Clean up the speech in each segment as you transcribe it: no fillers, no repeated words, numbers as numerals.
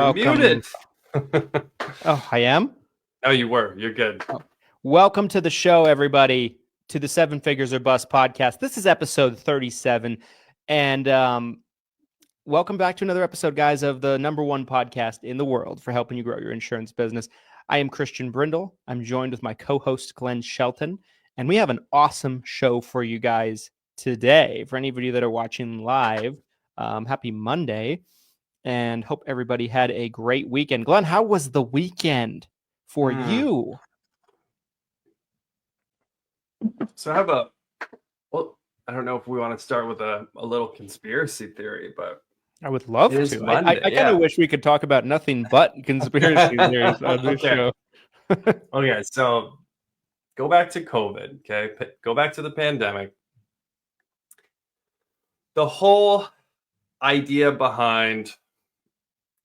muted. Oh, I am? Oh, you were. You're good. Oh. Welcome to the show, everybody, to the Seven Figures or Bust podcast. This is episode 37. And welcome back to another episode, guys, of the #1 podcast in the world for helping you grow your insurance business. I am Christian Brindle. I'm joined with my co-host, Glen Shelton. And we have an awesome show for you guys today. For any of you that are watching live, happy Monday. And hope everybody had a great weekend. Glenn, how was the weekend for you? So I don't know if we want to start with a little conspiracy theory, but I would love to. Monday, I kind of wish we could talk about nothing but conspiracy theories on this show. Okay, so go back to COVID, okay? Go back to the pandemic. The whole idea behind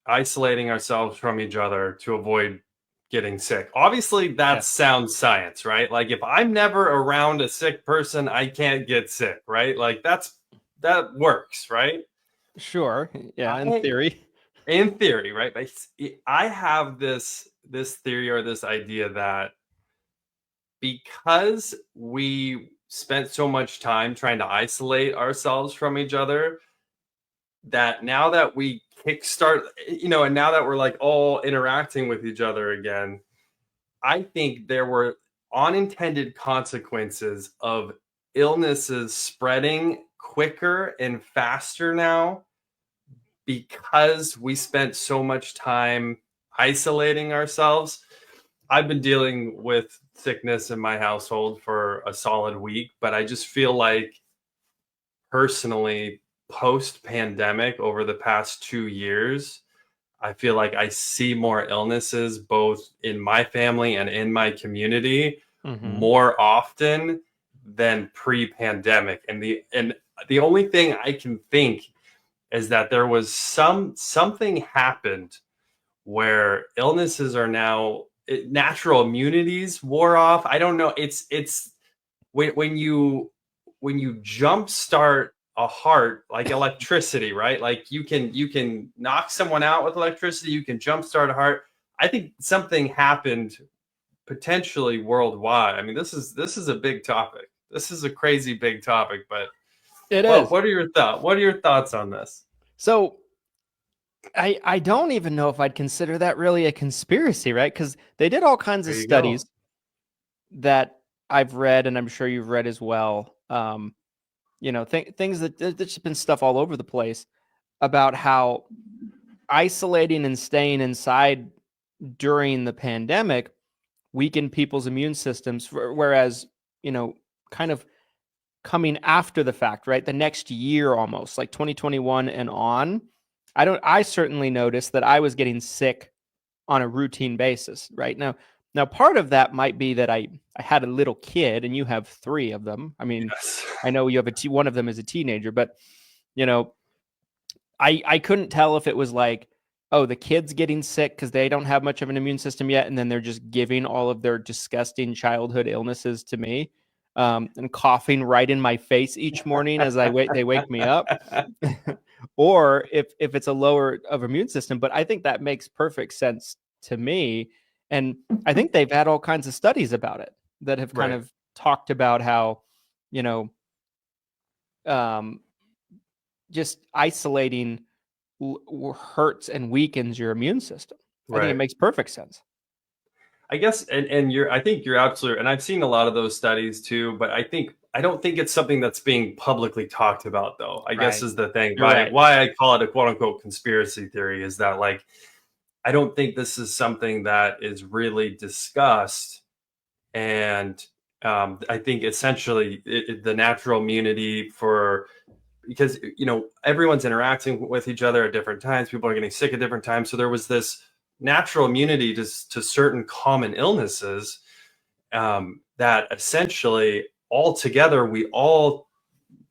isolating ourselves from each other to avoid getting sick. Obviously, that sounds science, right? Like if I'm never around a sick person, I can't get sick, right? Like that works, right? Sure. Yeah, in theory. In theory, right? But I have this theory or this idea that because we spent so much time trying to isolate ourselves from each other, that now that we kickstart, and now that we're like all interacting with each other again, I think there were unintended consequences of illnesses spreading quicker and faster now because we spent so much time isolating ourselves. I've been dealing with sickness in my household for a solid week, but I just feel like personally, post-pandemic, over the past 2 years, I feel like I see more illnesses both in my family and in my community more often than pre-pandemic. And the only thing I can think is that there was something happened where illnesses are now natural immunities wore off. I don't know. It's when you jumpstart a heart, like electricity, right? Like you can knock someone out with electricity, you can jumpstart a heart. I think something happened potentially worldwide. I mean, this is a big topic. This is a crazy big topic, but it is. What are your thoughts? What are your thoughts on this? So I don't even know if I'd consider that really a conspiracy, right? Because they did all kinds of studies that I've read, and I'm sure you've read as well. Things that there's just been stuff all over the place about how isolating and staying inside during the pandemic weakened people's immune systems, whereas, kind of coming after the fact, right? The next year, almost like 2021 and on, I certainly noticed that I was getting sick on a routine basis right now. Now, part of that might be that I had a little kid, and you have 3 of them. I mean, yes. I know you have one of them is a teenager, but I couldn't tell if it was like, oh, the kid's getting sick because they don't have much of an immune system yet, and then they're just giving all of their disgusting childhood illnesses to me, and coughing right in my face each morning as they wake me up, or if it's a lower of immune system. But I think that makes perfect sense to me. And I think they've had all kinds of studies about it that have kind of talked about how, just isolating hurts and weakens your immune system. I think it makes perfect sense. I guess, and I think you're absolutely, and I've seen a lot of those studies too, but I don't think it's something that's being publicly talked about, though, I guess is the thing. Why I call it a quote unquote conspiracy theory is that, like, I don't think this is something that is really discussed. And I think essentially the natural immunity because, everyone's interacting with each other at different times. People are getting sick at different times. So there was this natural immunity to certain common illnesses that essentially all together we all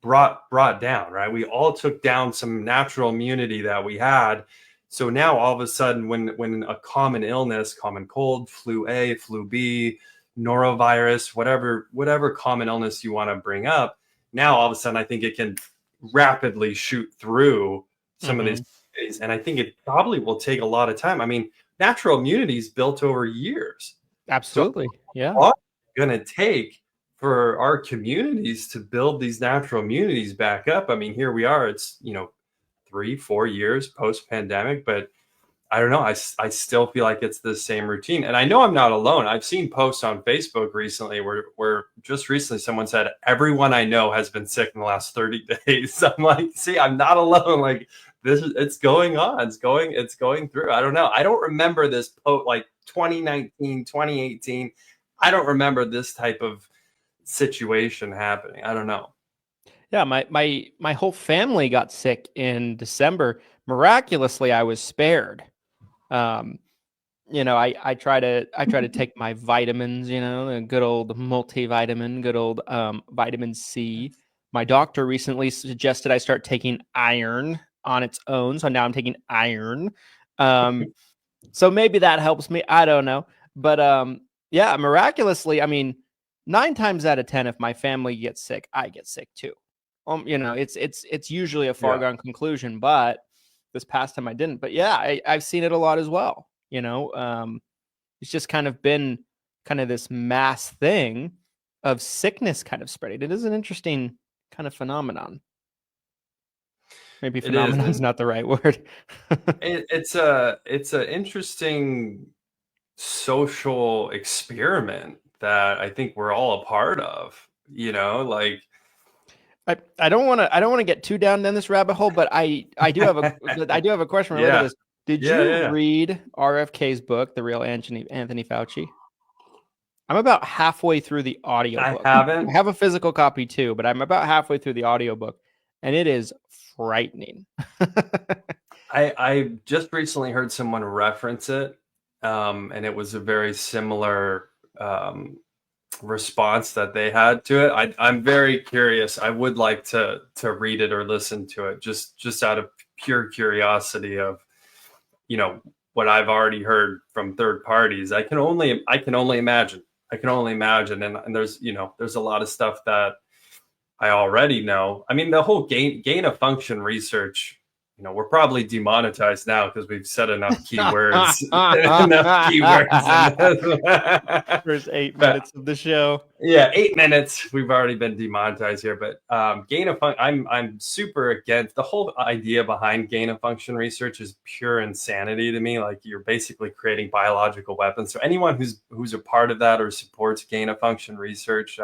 brought down, right? We all took down some natural immunity that we had. So now all of a sudden, when a common illness, common cold, flu A, flu B, norovirus, whatever common illness you want to bring up, now all of a sudden I think it can rapidly shoot through some of these days, and I think it probably will take a lot of time. I mean, natural immunity is built over years. So Absolutely. Yeah. how long is it going to take for our communities to build these natural immunities back up? I mean, here we are. It's 3-4 years post pandemic, but I don't know. I still feel like it's the same routine. And I know I'm not alone. I've seen posts on Facebook recently where just recently someone said, everyone I know has been sick in the last 30 days. I'm like, see, I'm not alone. Like it's going on. It's going through. I don't know. I don't remember this like 2019, 2018. I don't remember this type of situation happening. I don't know. Yeah, my whole family got sick in December. Miraculously, I was spared. I try to take my vitamins, a good old multivitamin, good old vitamin C. My doctor recently suggested I start taking iron on its own, so now I'm taking iron. So maybe that helps me. I don't know, but yeah, miraculously, I mean, 9 times out of 10, if my family gets sick, I get sick too. It's usually a foregone conclusion, but this past time I didn't. But yeah, I've seen it a lot as well. It's just kind of been kind of this mass thing of sickness kind of spreading. It is an interesting kind of phenomenon. Maybe phenomenon is not the right word. It's an interesting social experiment that I think we're all a part of. Like I don't want to get too down this rabbit hole, but I do have a question related to this. Did you read RFK's book, The Real Anthony Fauci? I'm about halfway through the audiobook. I haven't. I have a physical copy too, but I'm about halfway through the audiobook, and it is frightening. I just recently heard someone reference it, and it was a very similar response that they had to it. I'm very curious. I would like to read it or listen to it just out of pure curiosity of what I've already heard from third parties. I can only imagine. And there's a lot of stuff that I already know. I mean, the whole gain of function research, we're probably demonetized now because we've said enough keywords. First 8 minutes of the show. Yeah, 8 minutes. We've already been demonetized here. But gain of function, I'm super against the whole idea behind gain of function research is pure insanity to me. Like you're basically creating biological weapons. So anyone who's a part of that or supports gain of function research,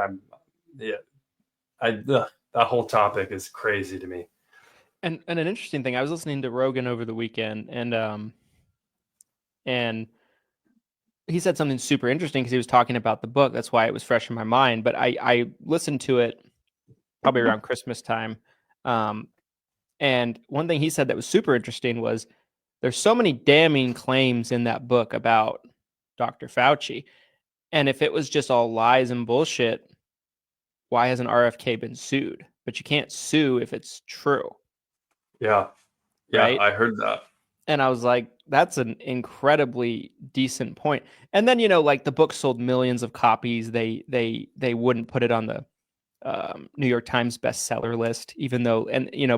that whole topic is crazy to me. And an interesting thing, I was listening to Rogan over the weekend, and he said something super interesting because he was talking about the book. That's why it was fresh in my mind. But I listened to it probably around Christmas time. And one thing he said that was super interesting was there's so many damning claims in that book about Dr. Fauci. And if it was just all lies and bullshit, why hasn't RFK been sued? But you can't sue if it's true. Yeah. Right? I heard that. And I was like, that's an incredibly decent point. And then, like the book sold millions of copies. They wouldn't put it on the New York Times bestseller list, even though,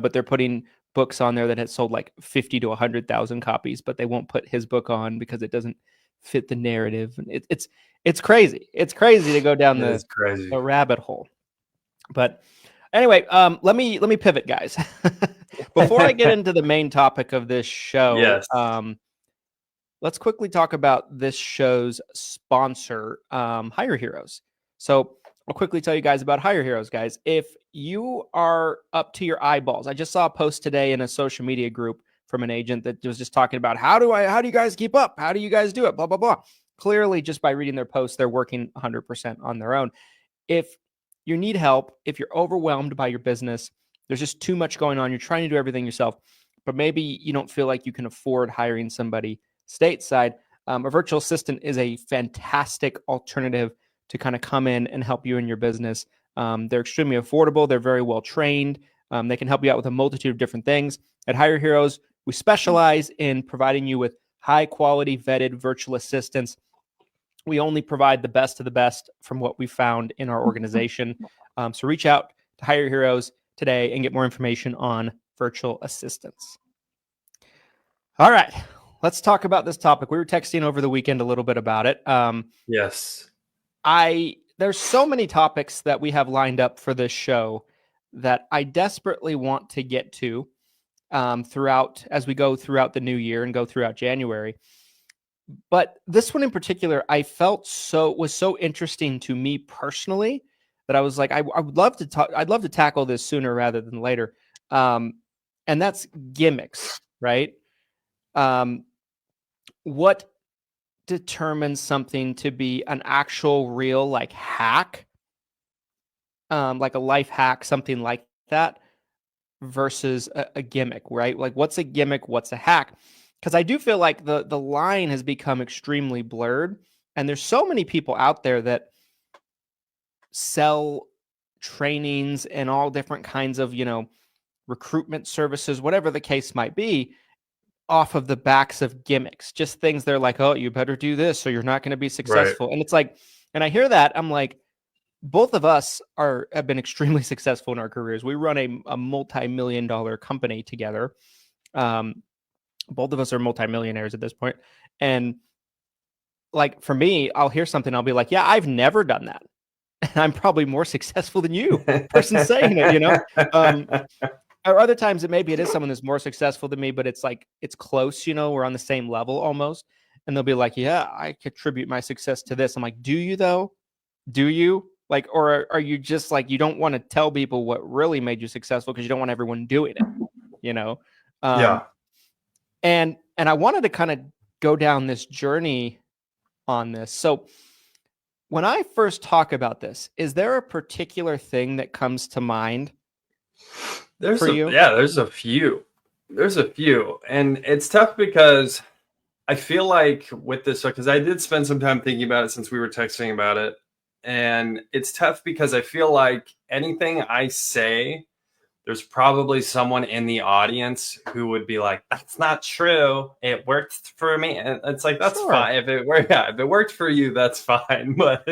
but they're putting books on there that had sold like 50 to 100,000 copies, but they won't put his book on because it doesn't fit the narrative. And it's crazy. It's crazy to go down the rabbit hole. But anyway, let me pivot, guys. Before I get into the main topic of this show, yes. Let's quickly talk about this show's sponsor, Hire Heroes. So I'll quickly tell you guys about Hire Heroes, guys. If you are up to your eyeballs, I just saw a post today in a social media group from an agent that was just talking about how do you guys keep up? How do you guys do it? Blah, blah, blah. Clearly, just by reading their posts, they're working 100% on their own. If you need help, if you're overwhelmed by your business, there's just too much going on, you're trying to do everything yourself, but maybe you don't feel like you can afford hiring somebody stateside, a virtual assistant is a fantastic alternative to kind of come in and help you in your business. They're extremely affordable. They're very well trained. They can help you out with a multitude of different things. At Hire Heroes, we specialize in providing you with high quality vetted virtual assistants. We only provide the best of the best from what we found in our organization. So reach out to Hire Heroes today and get more information on virtual assistants. All right, let's talk about this topic. We were texting over the weekend a little bit about it. Yes. There's so many topics that we have lined up for this show that I desperately want to get to throughout as we go throughout the new year and go throughout January. But this one in particular, I felt was so interesting to me personally that I was like, I would love to talk. I'd love to tackle this sooner rather than later. And that's gimmicks, right? What determines something to be an actual real like hack, like a life hack, something like that, versus a gimmick, right? Like what's a gimmick, what's a hack? Because I do feel like the line has become extremely blurred, and there's so many people out there that sell trainings and all different kinds of, recruitment services, whatever the case might be, off of the backs of gimmicks, just things they're like, oh, you better do this or you're not going to be successful. Right. And it's like, and I hear that, I'm like, both of us have been extremely successful in our careers. We run a multi-million-dollar company together. Both of us are multimillionaires at this point. And like for me, I'll hear something, I'll be like, yeah, I've never done that. And I'm probably more successful than you, person saying it, Or other times maybe it is someone that's more successful than me, but it's like, it's close, we're on the same level almost. And they'll be like, yeah, I contribute my success to this. I'm like, do you though? Do you? Like, or are you just like, you don't want to tell people what really made you successful because you don't want everyone doing it, Yeah. And I wanted to kind of go down this journey on this. So when I first talk about this, is there a particular thing that comes to mind? There's a few. And it's tough because I feel like with this, because I did spend some time thinking about it since we were texting about it. And it's tough because I feel like anything I say, there's probably someone in the audience who would be like, that's not true. It worked for me. And it's like, that's fine. If it worked for you, that's fine. But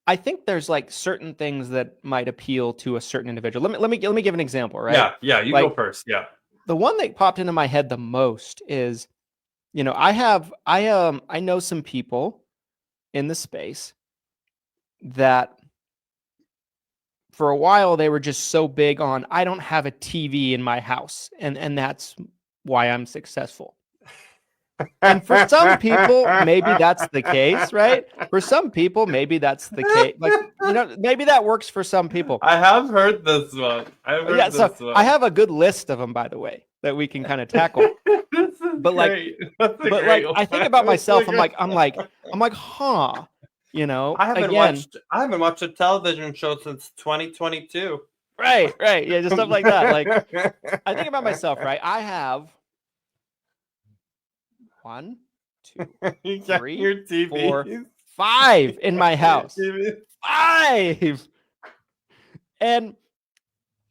I think there's like certain things that might appeal to a certain individual. Let me give an example, right? Yeah, you go first. Yeah. The one that popped into my head the most is, I know some people in the space that for a while they were just so big on, I don't have a TV in my house, and that's why I'm successful. And for some people, maybe that's the case, right? For some people, maybe that's the case. Like, maybe that works for some people. I have heard this one. I have a good list of them, by the way, that we can kind of tackle. But like, I think about myself. I'm like, huh? I haven't watched a television show since 2022. Right. Yeah, just stuff like that. Like, I think about myself, right? I have 1, 2, 3, 4, 5 in my house. 5. And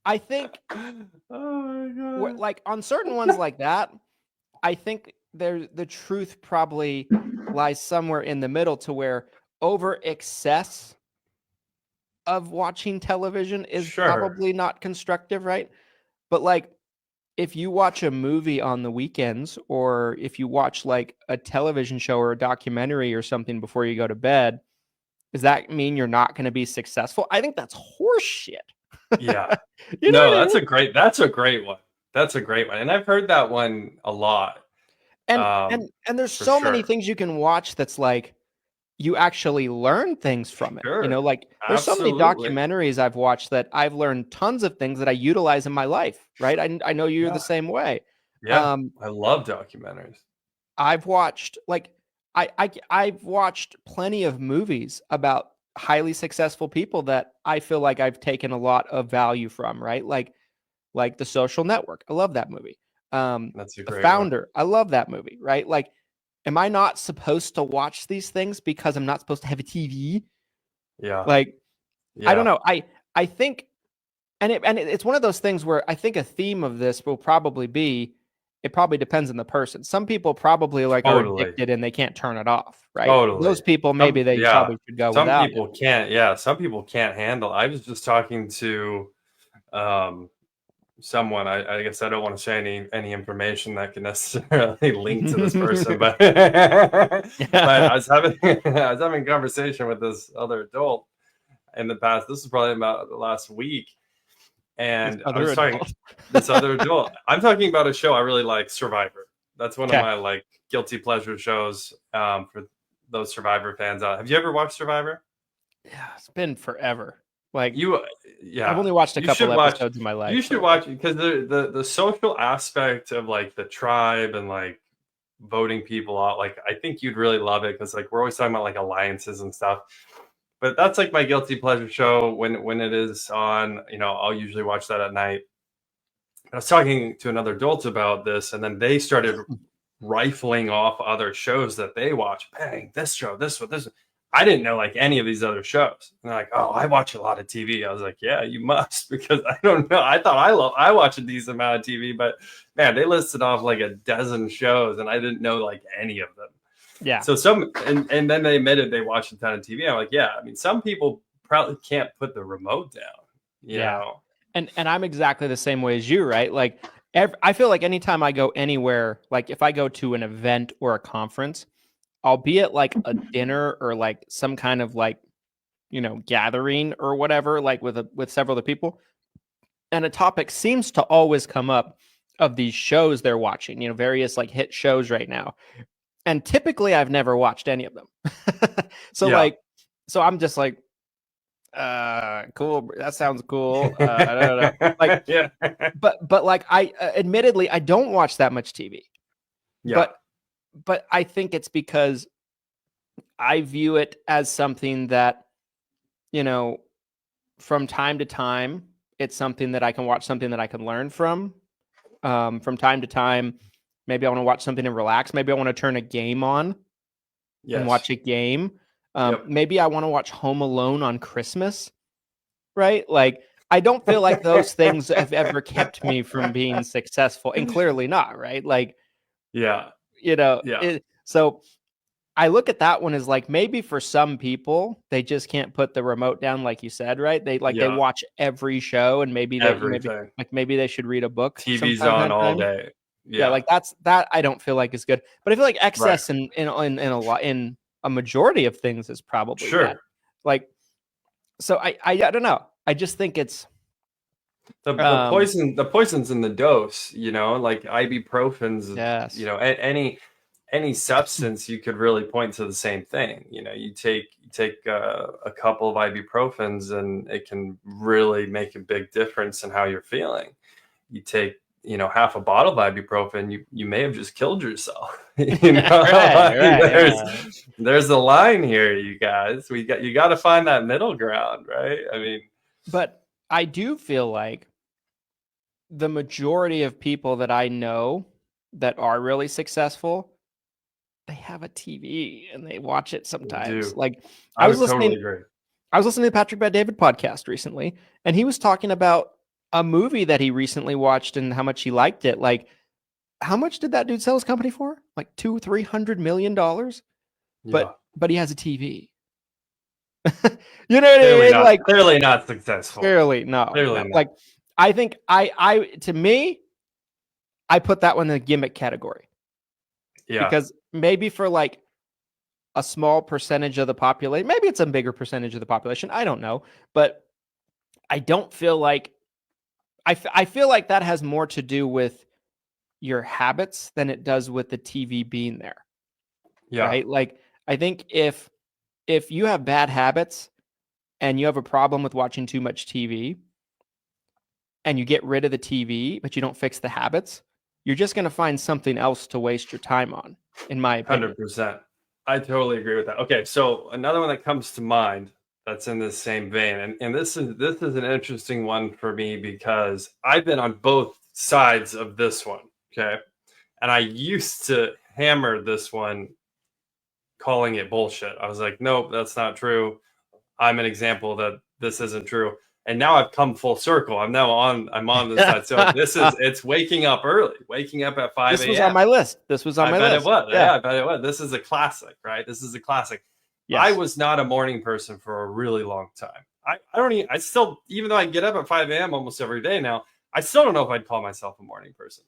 I think, like on certain ones like that, I think the truth probably lies somewhere in the middle, to where over excess of watching television is probably not constructive, right? But like, if you watch a movie on the weekends, or if you watch like a television show or a documentary or something before you go to bed, does that mean you're not going to be successful? I think that's horseshit. Yeah. That's a great one. That's a great one. And I've heard that one a lot. And there's so many things you can watch that's like, you actually learn things from it. Like there's so many documentaries I've watched that I've learned tons of things that I utilize in my life. Right. I know you're the same way. Yeah. I love documentaries. I've watched I've watched plenty of movies about highly successful people that I feel like I've taken a lot of value from, right? Like The Social Network. I love that movie. That's a great The Founder. One. I love that movie, right? Like, am I not supposed to watch these things because I'm not supposed to have a TV? Yeah. Like, I don't know. I think, and it's one of those things where I think a theme of this will probably be, it probably depends on the person. Some people probably are addicted and they can't turn it off, right? Totally. Those people, maybe they probably should go without. Some people can't. Yeah. Some people can't handle. I was just talking to, someone. I guess I don't want to say any information that can necessarily link to this person, but but I was having a conversation with this other adult in the past. This is probably about the last week, and I was talking this other adult. I'm talking about a show I really like, Survivor. That's one of my like guilty pleasure shows for those Survivor fans out. Have you ever watched Survivor? Yeah, it's been forever. Like I've only watched a couple episodes in my life. You should watch it because the social aspect of like the tribe and like voting people out. Like I think you'd really love it because like we're always talking about like alliances and stuff. But that's like my guilty pleasure show when it is on. I'll usually watch that at night. I was talking to another adult about this, and then they started rifling off other shows that they watch. Bang, this show, this one, this one. I didn't know like any of these other shows. And they're like, oh, I watch a lot of TV. I was like, yeah, you must, because I don't know. I thought I watch a decent amount of TV, but man, they listed off like a dozen shows and I didn't know like any of them. Yeah. So and then they admitted they watched a ton of TV. I'm like, yeah, I mean, some people probably can't put the remote down, you know? And I'm exactly the same way as you, right? Like I feel like anytime I go anywhere, like if I go to an event or a conference, I'll be at like a dinner or like some kind of like, gathering or whatever, like with several other people. And a topic seems to always come up of these shows they're watching, various like hit shows right now. And typically I've never watched any of them. So I'm just like, cool. That sounds cool. I don't know. Like, yeah. But like admittedly, I don't watch that much TV. Yeah. But I think it's because I view it as something that, from time to time, it's something that I can watch, something that I can learn from. From time to time, maybe I want to watch something and relax. Maybe I want to turn a game on and watch a game. Maybe I want to watch Home Alone on Christmas, right? Like, I don't feel like those things have ever kept me from being successful, and clearly not, right? Like, so I look at that one as like, maybe for some people, they just can't put the remote down, like you said, right? They watch every show, and maybe they should read a book. TV's on all day. Yeah, like that I don't feel like is good. But I feel like excess in a majority of things is probably that. Like, so I don't know. I just think it's the poison's in the dose, like ibuprofens, any substance you could really point to the same thing. You take a couple of ibuprofens and it can really make a big difference in how you're feeling. You take half a bottle of ibuprofen, you may have just killed yourself. There's a line here, you guys. You got to find that middle ground, right? I mean, but I do feel like the majority of people that I know that are really successful, they have a TV and they watch it sometimes. Like I was listening to the Patrick Bet-David podcast recently, and he was talking about a movie that he recently watched and how much he liked it. Like, how much did that dude sell his company for? Like $200-300 million. But he has a TV. You know what I mean? Like, clearly not successful. Clearly not. Like, I think to me, I put that one in the gimmick category. Yeah. Because maybe for like a small percentage of the population, maybe it's a bigger percentage of the population, I don't know. But I don't feel like I feel like that has more to do with your habits than it does with the TV being there. Yeah. Right? Like, I think if you have bad habits and you have a problem with watching too much TV and you get rid of the TV, but you don't fix the habits, you're just going to find something else to waste your time on, in my opinion. 100%. I totally agree with that. Okay. So another one that comes to mind that's in the same vein. And this is an interesting one for me because I've been on both sides of this one. Okay. And I used to hammer this one, calling it bullshit. I was like, nope, that's not true. I'm an example that this isn't true. And now I've come full circle. I'm on this side. So it's waking up early, waking up at 5 a.m. This was on my list. I bet it was. Yeah, I bet it was. This is a classic, right? This is a classic. Yes. I was not a morning person for a really long time. I don't even, I still, even though I get up at 5 a.m. almost every day now, I still don't know if I'd call myself a morning person.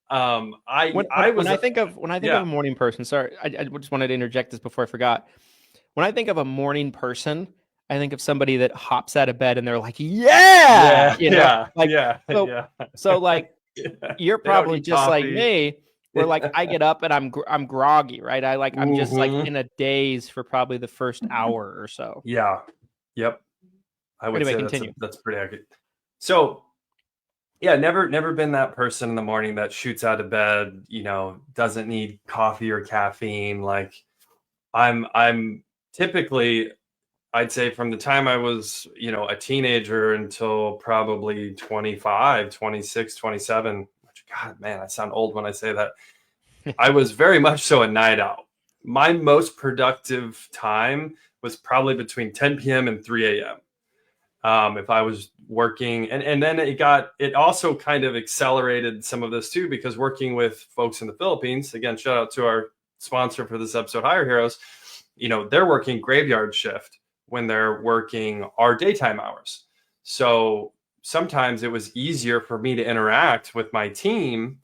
When I think of a morning person, sorry, I just wanted to interject this before I forgot. When I think of a morning person, I think of somebody that hops out of bed and they're like, yeah, So like, you're probably just like me, where like I get up and I'm groggy, right? I'm just like in a daze for probably the first hour or so. Yeah. Yep. I would say continue. that's pretty accurate. So yeah, never been that person in the morning that shoots out of bed, doesn't need coffee or caffeine. Like I'm typically, I'd say from the time I was, a teenager until probably 25, 26, 27, which, God, man, I sound old when I say that. I was very much so a night owl. My most productive time was probably between 10 p.m. and 3 a.m. If I was working, and then it also kind of accelerated some of this too, because working with folks in the Philippines, again, shout out to our sponsor for this episode, Hire Heroes, they're working graveyard shift when they're working our daytime hours. So sometimes it was easier for me to interact with my team,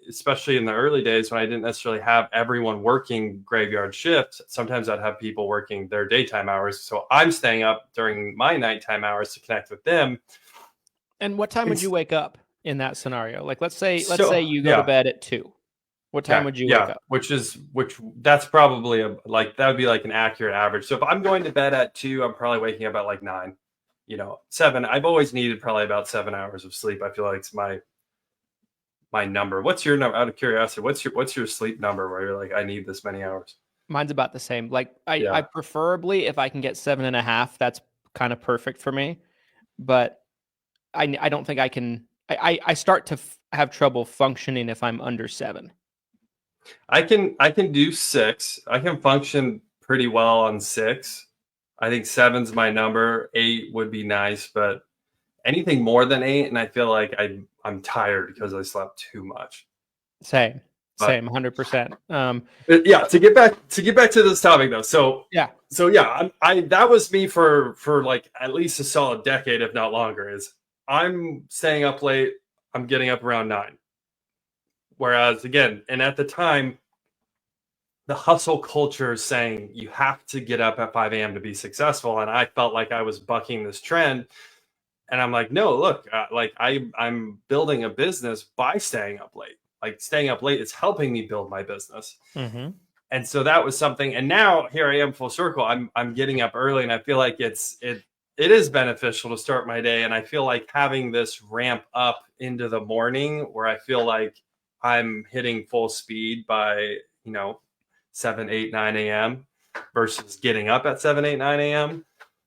especially in the early days when I didn't necessarily have everyone working graveyard shifts. Sometimes I'd have people working their daytime hours. So I'm staying up during my nighttime hours to connect with them. And what time would you wake up in that scenario? Like, let's say you go to bed at 2. What time would you wake up? Which that's probably that would be like an accurate average. So if I'm going to bed at 2, I'm probably waking up at like 9, 7. I've always needed probably about 7 hours of sleep. I feel like it's my number. What's your number? Out of curiosity, what's your sleep number where you're like, I need this many hours? Mine's about the same. Like I preferably, if I can get 7.5, that's kind of perfect for me. But I don't think I can. I start to have trouble functioning if I'm under 7. I can do 6. I can function pretty well on 6. I think 7's my number. 8 would be nice, but anything more than 8, and I feel like I'm tired because I slept too much. Same, 100%. Yeah, to get back to this topic though. So I that was me for like at least a solid decade, if not longer. Is I'm staying up late. I'm getting up around 9. Whereas again, and at the time, the hustle culture is saying you have to get up at 5 a.m. to be successful, and I felt like I was bucking this trend. And I'm like, no, look, I'm building a business by staying up late. Like staying up late is helping me build my business. Mm-hmm. And so that was something. And now here I am full circle. I'm getting up early, and I feel like it is beneficial to start my day. And I feel like having this ramp up into the morning where I feel like I'm hitting full speed by, 7, 8, 9 a.m. versus getting up at 7, 8, 9 a.m.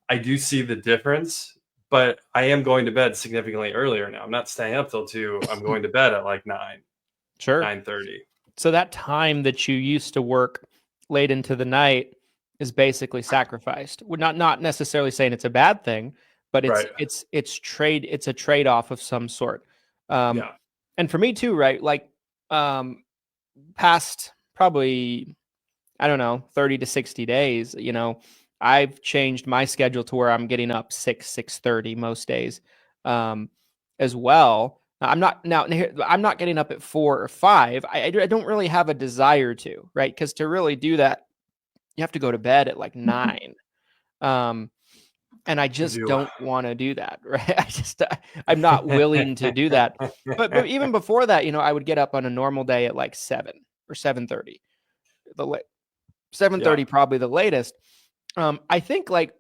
I do see the difference, but I am going to bed significantly earlier now. I'm not staying up till 2. I'm going to bed at like 9. Sure. 9:30. So that time that you used to work late into the night is basically sacrificed. We're not necessarily saying it's a bad thing, but it's a trade-off of some sort. And for me too, right? Like past probably, I don't know, 30 to 60 days, I've changed my schedule to where I'm getting up 6:30 most days, as well. I'm not getting up at 4 or 5. I don't really have a desire to, right? Because to really do that, you have to go to bed at like 9. And I just don't want to do that, right? I'm not willing to do that. But even before that, I would get up on a normal day at like 7 or 7:30. 7:30 probably the latest. I think like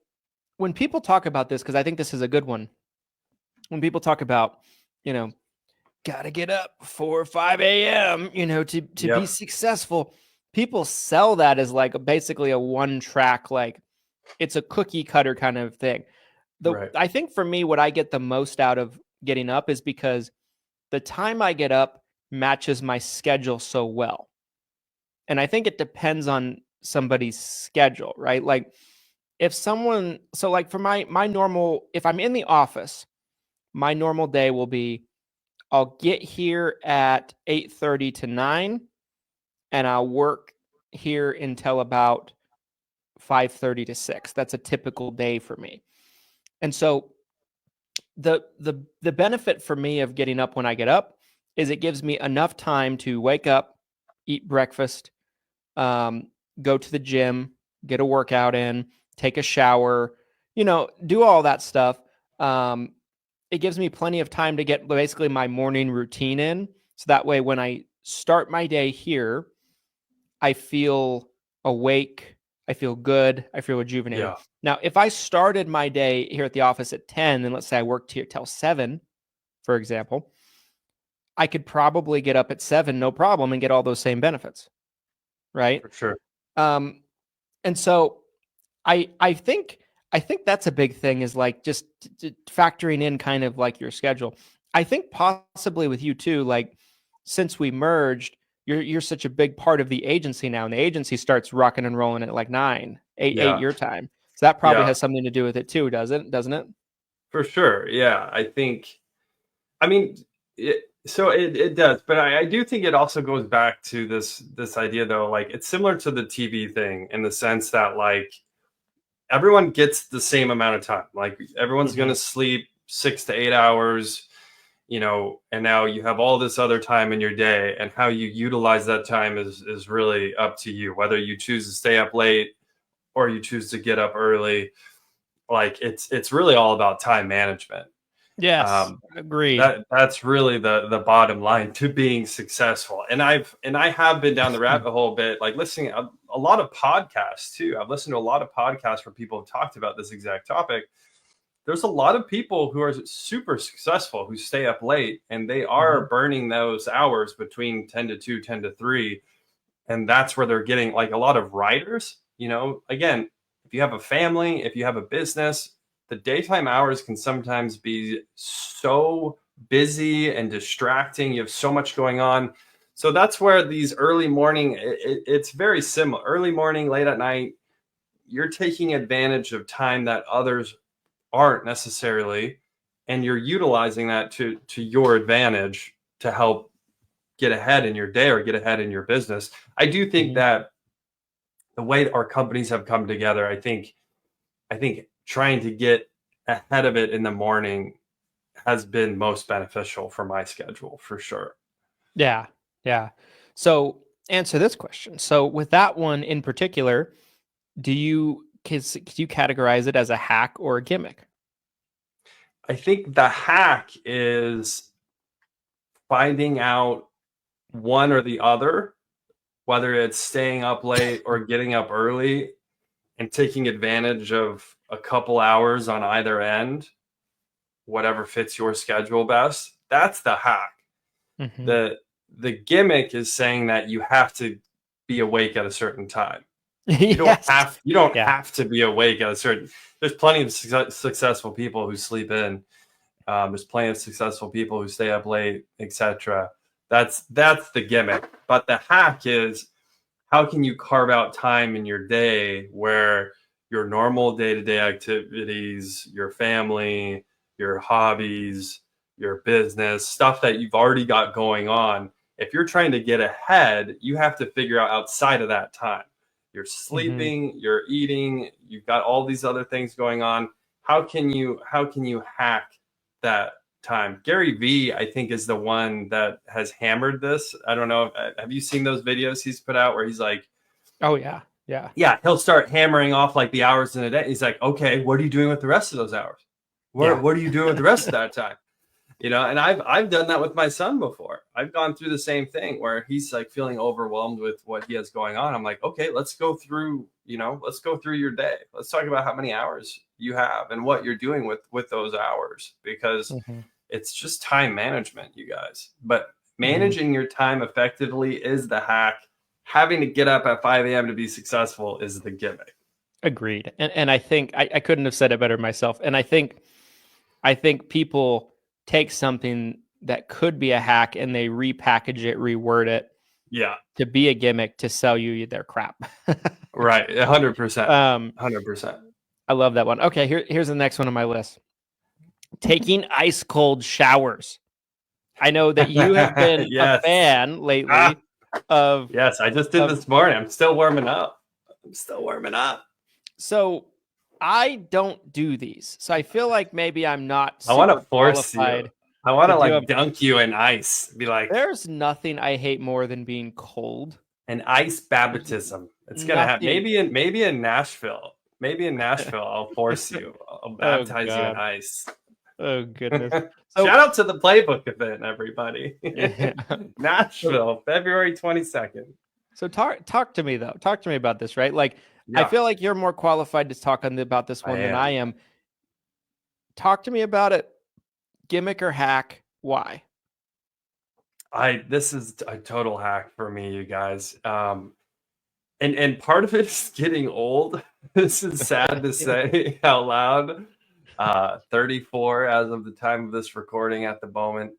when people talk about this, because I think this is a good one. When people talk about, gotta get up 4 or 5 a.m., to be successful, people sell that as like basically a one-track, like it's a cookie cutter kind of thing. I think for me, what I get the most out of getting up is because the time I get up matches my schedule so well. And I think it depends on somebody's schedule, right? Like if someone, so like for my normal, if I'm in the office, my normal day will be, I'll get here at 8:30 to 9, and I'll work here until about 5:30 to 6. That's a typical day for me. And so the benefit for me of getting up when I get up is it gives me enough time to wake up, eat breakfast, go to the gym, get a workout in, take a shower, do all that stuff. It gives me plenty of time to get basically my morning routine in. So that way, when I start my day here, I feel awake, I feel good, I feel rejuvenated. Yeah. Now, if I started my day here at the office at 10, and let's say I worked here till 7, for example, I could probably get up at 7, no problem, and get all those same benefits, right? For sure. And so I think that's a big thing, is like just factoring in kind of like your schedule. I think possibly with you too, like since we merged, you're such a big part of the agency now, and the agency starts rocking and rolling at like 8 your time. So that probably has something to do with it too, doesn't it? For sure. Yeah. I mean, it does, but I do think it also goes back to this idea though, like it's similar to the TV thing in the sense that like everyone gets the same amount of time. Like everyone's going to sleep 6 to 8 hours, and now you have all this other time in your day, and how you utilize that time is really up to you, whether you choose to stay up late or you choose to get up early. Like it's really all about time management. Yes, agreed. That's really the bottom line to being successful. And I have been down the rabbit hole a bit, like listening a lot of podcasts too. I've listened to a lot of podcasts where people have talked about this exact topic. There's a lot of people who are super successful who stay up late, and they are burning those hours between 10 to 2, 10 to 3. And that's where they're getting, like, a lot of writers, again, if you have a family, if you have a business, the daytime hours can sometimes be so busy and distracting. You have so much going on. So that's where these early morning, it's very similar. Early morning, late at night, you're taking advantage of time that others aren't necessarily, and you're utilizing that to your advantage to help get ahead in your day or get ahead in your business. I do think that the way our companies have come together, I think trying to get ahead of it in the morning has been most beneficial for my schedule, for sure. Yeah. So answer this question. So with that one in particular, could you categorize it as a hack or a gimmick? I think the hack is finding out one or the other, whether it's staying up late or getting up early, and taking advantage of a couple hours on either end, whatever fits your schedule best. That's the hack. The gimmick is saying that you have to be awake at a certain time. You don't have to be awake at a certain. There's plenty of successful people who sleep in. There's plenty of successful people who stay up late, etc. That's the gimmick. But the hack is, how can you carve out time in your day where your normal day-to-day activities, your family, your hobbies, your business, stuff that you've already got going on, if you're trying to get ahead, you have to figure out outside of that time. You're sleeping, you're eating, you've got all these other things going on. How can you hack that time? Gary Vee, I think, is the one that has hammered this. I don't know. Have you seen those videos he's put out where he's like, oh yeah. He'll start hammering off like the hours in a day. He's like, okay, what are you doing with the rest of those hours? What are you doing with the rest of that time? And I've done that with my son before. I've gone through the same thing where he's like feeling overwhelmed with what he has going on. I'm like, okay, let's go through your day. Let's talk about how many hours you have and what you're doing with those hours, because it's just time management, you guys. But managing your time effectively is the hack. Having to get up at 5 a.m. to be successful is the gimmick. Agreed. And I think I couldn't have said it better myself. And I think people take something that could be a hack and they repackage it, reword it, to be a gimmick to sell you their crap. Right, 100%. 100%. I love that one. Okay, here's the next one on my list: taking ice cold showers. I know that you have been a fan lately of. Yes, I just did this morning. I'm still warming up. So I don't do these, so I feel like maybe I'm not I want super to force qualified you. I want to to do like them. dunk you in ice. Be like There's nothing I hate more than being cold. an ice There's baptism. It's gonna happen. nothing. Maybe in Nashville. Maybe in Nashville, I'll force you. I'll Oh baptize you in God. ice. Oh goodness. Shout So out to the playbook event, everybody. yeah. Nashville, February 22nd. So talk to me though. Talk to me about this, right? Like I Yeah, feel like you're more qualified to talk about this I one than I am. am. Talk to me about it. Gimmick or hack? Why? This is a total hack for me, you guys. And part of it is getting old. This is sad to say out loud. 34 as of the time of this recording at the moment.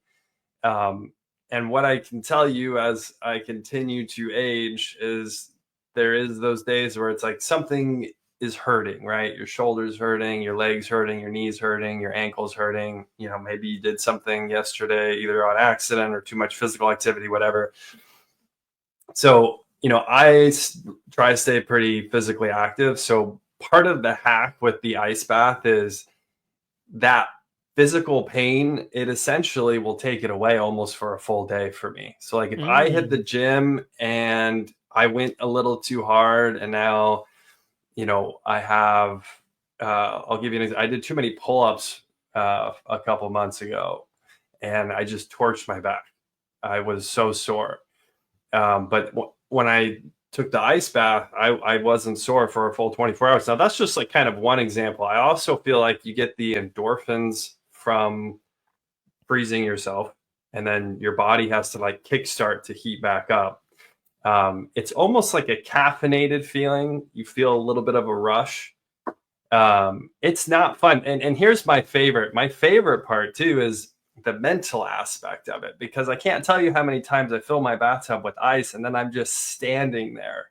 And what I can tell you as I continue to age is there is those days where it's like something is hurting, right? Your shoulders hurting, your legs hurting, your knees hurting, your ankles hurting. You know, maybe you did something yesterday, either on accident or too much physical activity, whatever. So, you know, try to stay pretty physically active. So part of the hack with the ice bath is that physical pain, it essentially will take it away almost for a full day for me. So like if I hit the gym and I went a little too hard and now, you know, I have, I'll give you an example. I did too many pull-ups a couple months ago and I just torched my back. I was so sore. But when I took the ice bath, I wasn't sore for a full 24 hours. Now that's just like kind of one example. I also feel like you get the endorphins from freezing yourself and then your body has to like kickstart to heat back up. It's almost like a caffeinated feeling. You feel a little bit of a rush. It's not fun. And here's my favorite part too is the mental aspect of it, because I can't tell you how many times I fill my bathtub with ice and then I'm just standing there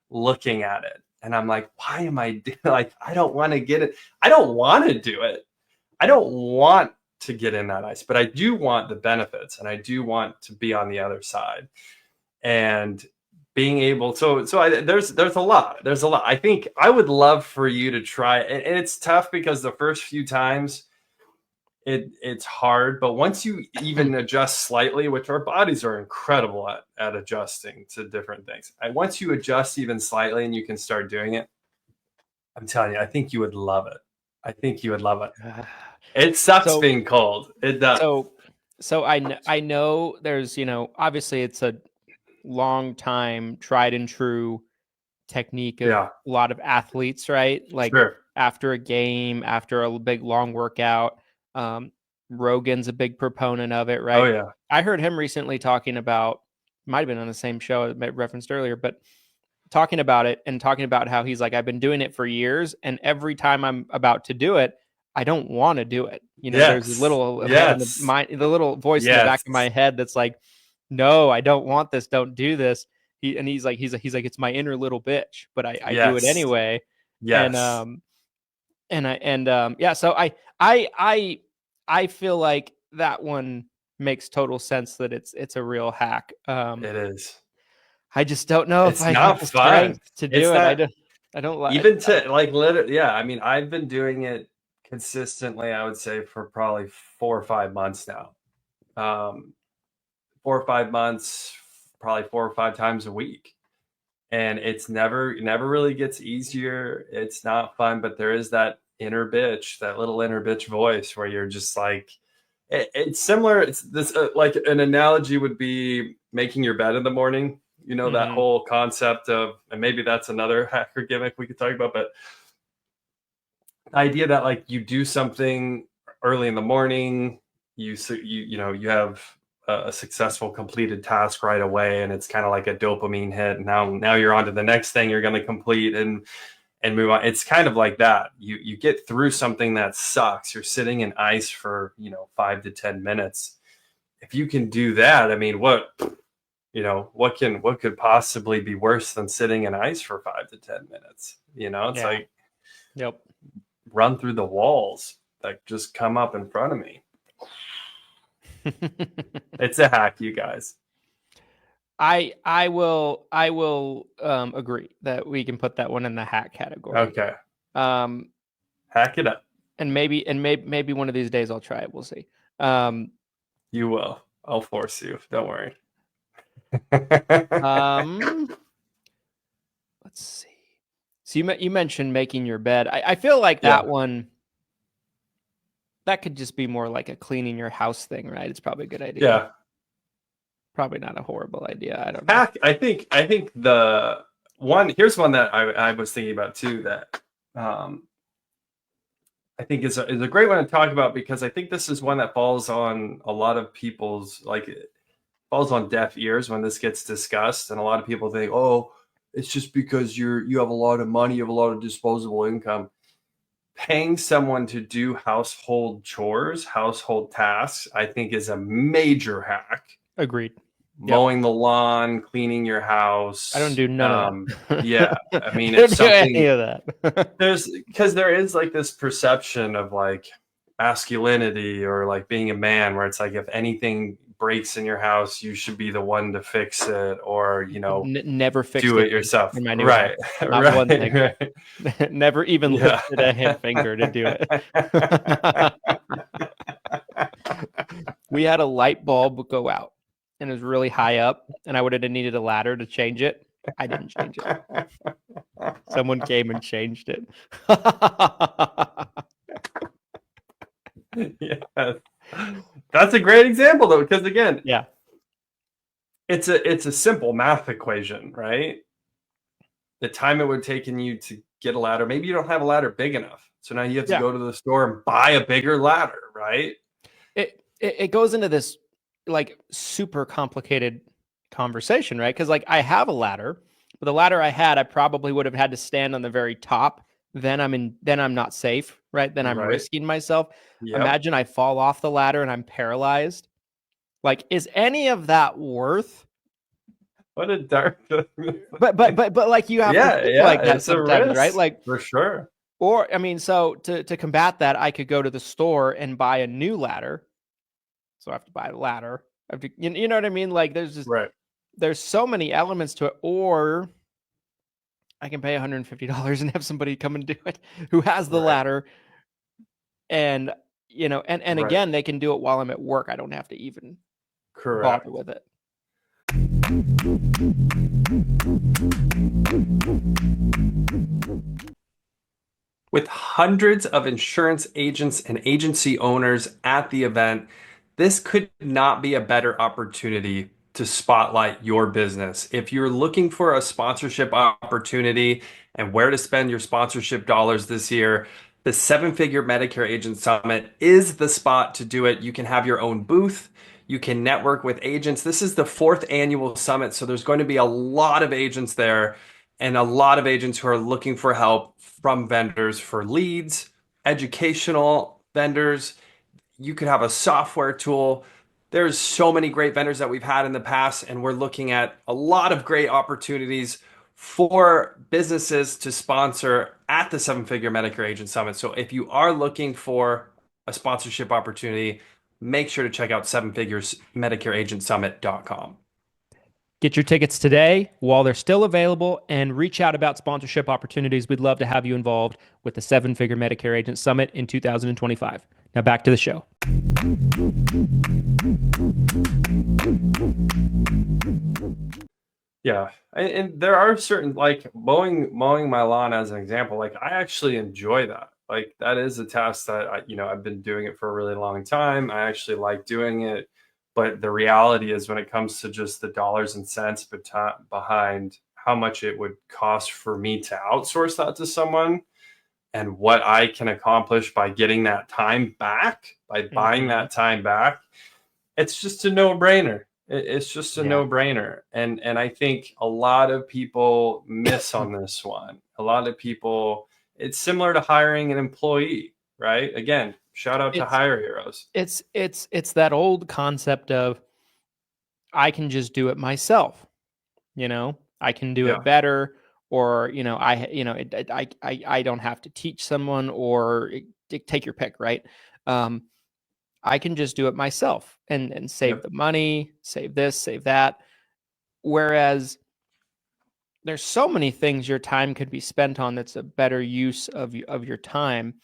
looking at it. And I'm like, why am I like, I don't want to get it. I don't want to do it. I don't want to get in that ice, but I do want the benefits and I do want to be on the other side. And being able there's a lot. I think I would love for you to try, and it's tough because the first few times it's hard, but once you even adjust slightly, which our bodies are incredible at adjusting to different things. And once you adjust even slightly and you can start doing it, I'm telling you, I think you would love it. I think you would love it. It sucks being cold. It does. So I know there's, you know, obviously it's a long time tried and true technique of a lot of athletes, right? Like after a game, after a big long workout, Rogan's a big proponent of it, right? Oh yeah. I heard him recently talking about, might've been on the same show I referenced earlier, but talking about it and talking about how he's like, I've been doing it for years. And every time I'm about to do it, I don't want to do it. You know, there's a little the little voice in the back of my head that's like, no, I don't want this. Don't do this. He's like, it's my inner little bitch, but I do it anyway. Yes. So I feel like that one makes total sense that it's a real hack. It is. I just don't know if I have the strength to do it. I don't like even to like literally. Yeah, I mean, I've been doing it consistently. I would say for probably 4 or 5 months now. 4 or 5 months, probably 4 or 5 times a week, and it's never really gets easier. It's not fun, but there is that inner bitch, that little inner bitch voice where you're just like, it's similar. It's this like an analogy would be making your bed in the morning. You know, that whole concept of, and maybe that's another hacker gimmick we could talk about, but the idea that like you do something early in the morning, you have a successful completed task right away, and it's kind of like a dopamine hit. Now you're on to the next thing you're going to complete and move on. It's kind of like that. You get through something that sucks. You're sitting in ice for 5 to 10 minutes. If you can do that, I mean, what could possibly be worse than sitting in ice for 5 to 10 minutes? It's like, run through the walls that just come up in front of me. It's a hack, you guys. I will agree that we can put that one in the hack category. Okay. Hack it up. And maybe one of these days I'll try it. We'll see. You will. I'll force you. Don't worry. Let's see. So you mentioned making your bed. I feel like that one, that could just be more like a cleaning your house thing, right? It's probably a good idea. Yeah. Probably not a horrible idea. I don't know. I think the one, here's one that I was thinking about too, that I think is a great one to talk about, because I think this is one that falls on a lot of people's, like, it falls on deaf ears when this gets discussed. And a lot of people think, oh, it's just because you have a lot of money, you have a lot of disposable income. Paying someone to do household chores, household tasks, I think is a major hack. Agreed. Mowing the lawn, cleaning your house. I don't do none of that. Yeah. I mean, it's something, any of that. because there is like this perception of like masculinity or like being a man, where it's like, if anything breaks in your house, you should be the one to fix it, or, you know, never fix it yourself. In my new right. house. Not right. one thing. Right. Never even lifted a hand finger to do it. We had a light bulb go out, and it was really high up, and I would have needed a ladder to change it. I didn't change it. Someone came and changed it. Yeah. That's a great example though, because again, it's a simple math equation, right? The time it would take you to get a ladder, maybe you don't have a ladder big enough, so now you have to go to the store and buy a bigger ladder, right? It goes into this like super complicated conversation, right? Because like I have a ladder, but the ladder I had, I probably would have had to stand on the very top. Then I'm not safe, right? Then I'm risking myself. Yep. Imagine I fall off the ladder and I'm paralyzed. Like, is any of that worth? What a dark. but like, you have to think like that sometimes, right? Like, for sure. Or I mean, so to combat that, I could go to the store and buy a new ladder. So I have to buy a ladder. I have to, you know what I mean? Like, there's just there's so many elements to it. Or I can pay $150 and have somebody come and do it who has the ladder. And, you know, and again, they can do it while I'm at work. I don't have to even bother with it. With hundreds of insurance agents and agency owners at the event, this could not be a better opportunity to spotlight your business. If you're looking for a sponsorship opportunity and where to spend your sponsorship dollars this year, the 7-Figure Medicare Agent Summit is the spot to do it. You can have your own booth. You can network with agents. This is the 4th annual summit, so there's going to be a lot of agents there and a lot of agents who are looking for help from vendors for leads, educational vendors. You could have a software tool. There's so many great vendors that we've had in the past, and we're looking at a lot of great opportunities for businesses to sponsor at the 7-Figure Medicare Agent Summit. So if you are looking for a sponsorship opportunity, make sure to check out 7figuresmedicareagentsummit.com. Get your tickets today while they're still available, and reach out about sponsorship opportunities. We'd love to have you involved with the 7-Figure Medicare Agent Summit in 2025. Now back to the show. Yeah. And there are certain, like mowing my lawn as an example, like I actually enjoy that. Like that is a task that I've been doing it for a really long time. I actually like doing it. But the reality is, when it comes to just the dollars and cents behind how much it would cost for me to outsource that to someone, and what I can accomplish by getting that time back, by buying that time back, it's just a no-brainer. It's just a no-brainer. And I think a lot of people miss on this one. A lot of people, it's similar to hiring an employee, right? Again, shout out to Hire Heroes. It's that old concept of, I can just do it myself. I can do it better, or I don't have to teach someone, or take your pick, right? I can just do it myself and save the money, save this, save that. Whereas there's so many things your time could be spent on that's a better use of your time.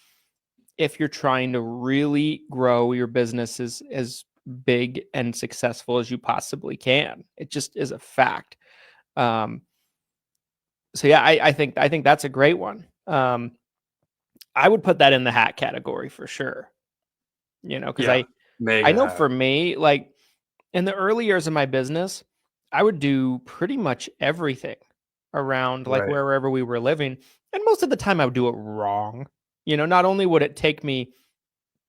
if you're trying to really grow your business as big and successful as you possibly can. It just is a fact. So yeah, I think that's a great one. I would put that in the hack category for sure. Because I know for me, like in the early years of my business, I would do pretty much everything around like wherever we were living. And most of the time I would do it wrong. Not only would it take me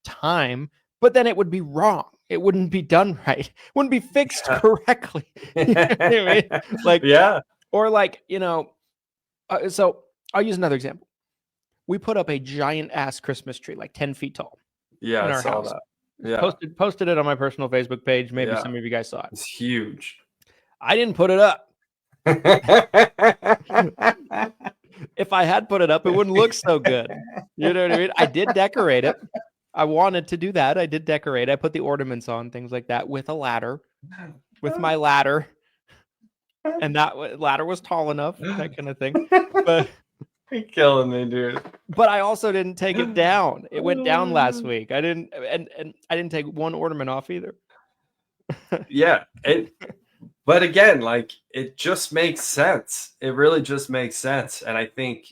time, but then it would be wrong. It wouldn't be done right. It wouldn't be fixed correctly. You know what I mean? Like, or like, so I'll use another example. We put up a giant ass Christmas tree, like 10 feet tall. Yeah, in our I saw house. that. Yeah. Posted it on my personal Facebook page. Maybe some of you guys saw it. It's huge. I didn't put it up. If I had put it up, it wouldn't look so good. You know what I mean? I did decorate it. I wanted to do that. I did decorate. I put the ornaments on, things like that, with a ladder, with my ladder. And that ladder was tall enough, that kind of thing. But you're killing me, dude. But I also didn't take it down. It went down last week. I didn't, and I didn't take one ornament off either. Yeah. But again, like, it just makes sense. It really just makes sense. And I think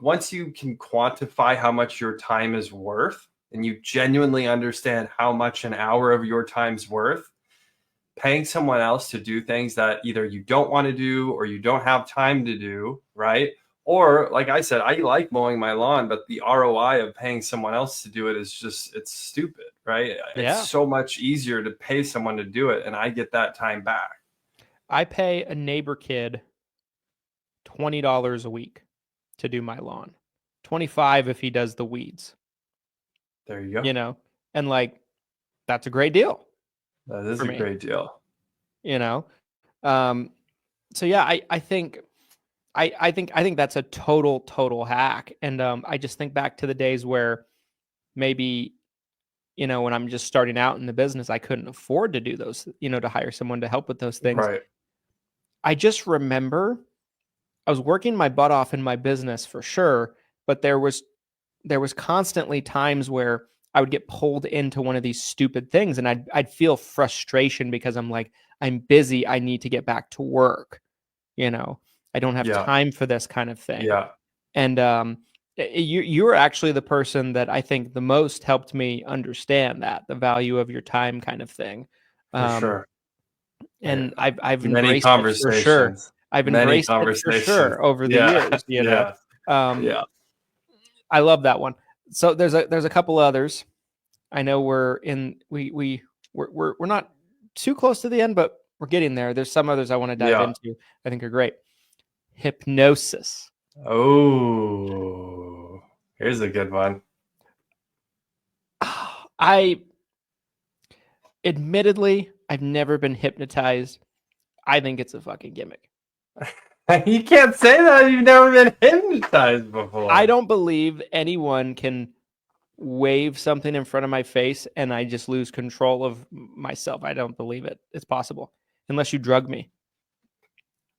once you can quantify how much your time is worth, and you genuinely understand how much an hour of your time's worth, paying someone else to do things that either you don't want to do or you don't have time to do, right? Or, like I said, I like mowing my lawn, but the ROI of paying someone else to do it is just, it's stupid, right? Yeah. It's so much easier to pay someone to do it, and I get that time back. I pay a neighbor kid $20 a week to do my lawn. $25 if he does the weeds. There you go. And like, that's a great deal. That is a great deal. So yeah, I think that's a total hack. And I just think back to the days where maybe, when I'm just starting out in the business, I couldn't afford to do those, to hire someone to help with those things. Right. I just remember I was working my butt off in my business for sure, but there was constantly times where I would get pulled into one of these stupid things, and I'd feel frustration because I'm like, I'm busy. I need to get back to work. I don't have time for this kind of thing. Yeah. And you were actually the person that I think the most helped me understand the value of your time kind of thing. For sure. And I've many embraced conversations. it for sure. I've embraced it for sure over the years. I love that one. So there's a couple others. I know we're not too close to the end, but we're getting there. There's some others I want to dive into. I think are great. Hypnosis. Oh, here's a good one. Admittedly, I've never been hypnotized. I think it's a fucking gimmick. You can't say that. You've never been hypnotized before. I don't believe anyone can wave something in front of my face and I just lose control of myself. I don't believe it. It's possible. Unless you drug me.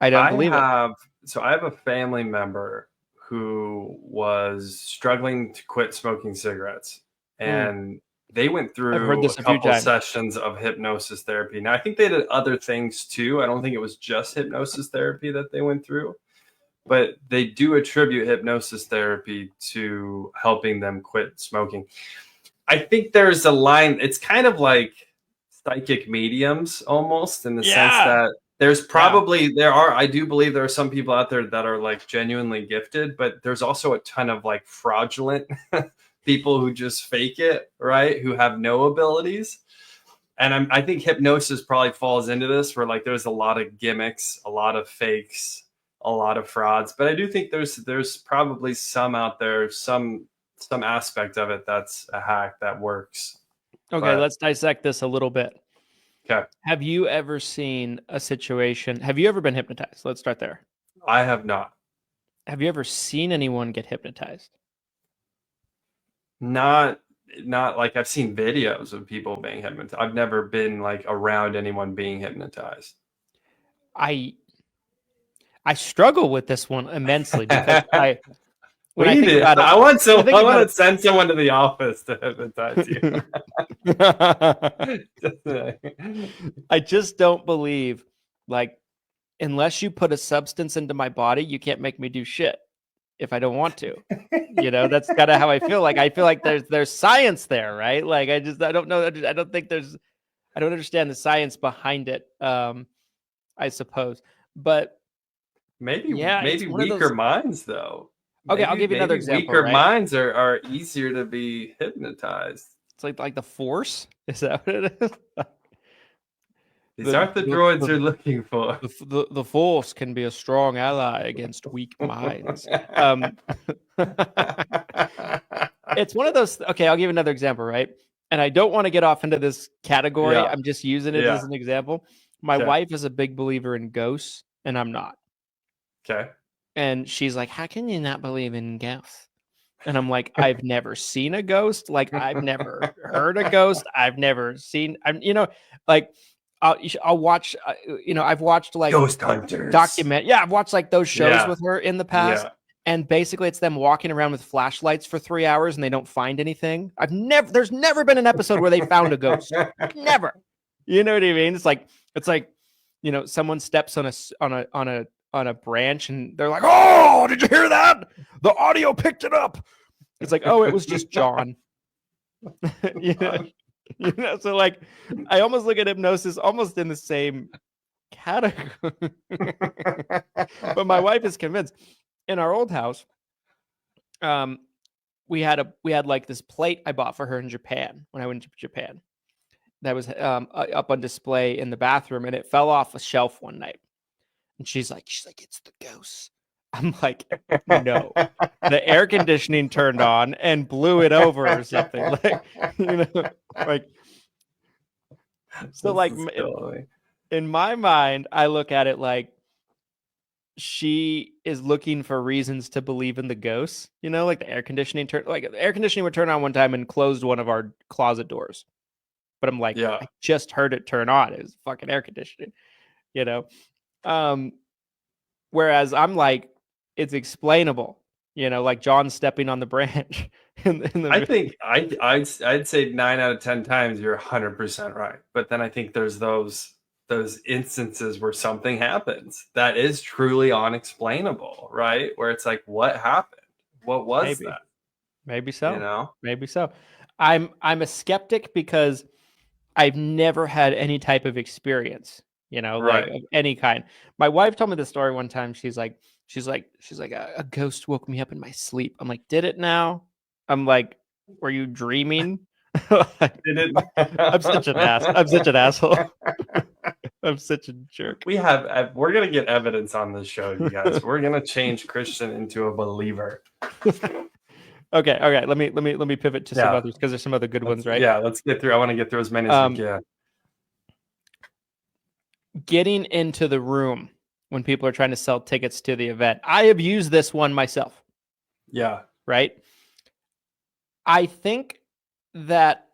I don't believe it. So I have a family member who was struggling to quit smoking cigarettes. And they went through a couple sessions of hypnosis therapy. Now, I think they did other things too. I don't think it was just hypnosis therapy that they went through. But they do attribute hypnosis therapy to helping them quit smoking. I think there's a line. It's kind of like psychic mediums almost, in the sense that there's probably, I do believe there are some people out there that are like genuinely gifted, but there's also a ton of like fraudulent people who just fake it, right? Who have no abilities. And I think hypnosis probably falls into this, where like there's a lot of gimmicks, a lot of fakes, a lot of frauds. But I do think there's probably some out there, some aspect of it that's a hack that works. Okay, let's dissect this a little bit. Okay. Have you ever seen a situation? Have you ever been hypnotized? Let's start there. I have not. Have you ever seen anyone get hypnotized? Not like I've seen videos of people being hypnotized. I've never been like around anyone being hypnotized. I struggle with this one immensely because when We I think need it. about it, I want I to send someone to the office to hypnotize you. I just don't believe, like, unless you put a substance into my body, you can't make me do shit if I don't want to. That's kind of how I feel. Like, I feel like there's science there, right? Like, I don't know. I don't think I don't understand the science behind it. I suppose, but maybe it's one of weaker those. minds though. Okay, I'll give you another example. Weaker Right? minds are easier to be hypnotized. It's like the Force. Is that what it is? These aren't the droids you're looking for. The Force can be a strong ally against weak minds. It's one of those. Okay, I'll give you another example, right? And I don't want to get off into this category. Yeah. I'm just using it as an example. My wife is a big believer in ghosts, and I'm not. Okay. And she's like, "How can you not believe in ghosts?" And I'm like, "I've never seen a ghost. Like, I've never heard a ghost. I've never seen. Like." I'll watch. I've watched like Ghost Hunters Yeah, I've watched like those shows with her in the past, and basically it's them walking around with flashlights for 3 hours and they don't find anything. There's never been an episode where they found a ghost. Never. You know what I mean? It's like someone steps on a branch and they're like, "Oh, did you hear that? The audio picked it up." It's like, "Oh, it was just John." So like I almost look at hypnosis almost in the same category. But my wife is convinced. In our old house, we had like this plate I bought for her in Japan when I went to Japan that was up on display in the bathroom, and it fell off a shelf one night. And she's like, "It's the ghost." I'm like, "No, the air conditioning turned on and blew it over or something." So like in my mind, I look at it like she is looking for reasons to believe in the ghosts. Like the air conditioning would turn on one time and closed one of our closet doors. But I'm like, I just heard it turn on. It was fucking air conditioning, Whereas I'm like, it's explainable, like John stepping on the branch. I think I'd say 9 out of 10 times you're 100% right. But then I think there's those instances where something happens that is truly unexplainable, right? Where it's like, what happened? What was that? Maybe so. Maybe so. I'm a skeptic because I've never had any type of experience, like of any kind. My wife told me the story one time. She's like, a ghost woke me up in my sleep. I'm like, did it now? I'm like, were you dreaming? Did it? I'm such an asshole. I'm such a jerk. We're gonna get evidence on this show, you guys. We're gonna change Christian into a believer. Okay. Let me pivot to some others because there's some other good ones, right? Yeah, let's get through. I want to get through as many as we can. Getting into the room when people are trying to sell tickets to the event. I have used this one myself. Yeah. Right. I think that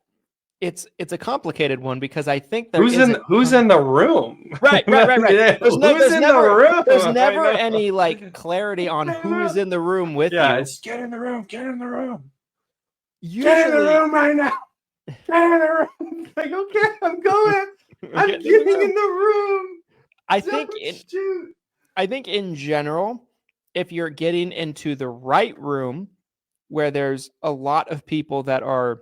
it's a complicated one because I think who's in the room. Right. Yeah. There's never any like clarity on who is in the room with you. Yeah, it's get in the room. Usually, get in the room right now. Get in the room. Like, okay, I'm going. I'm getting in the room. I think in general, if you're getting into the right room where there's a lot of people that are,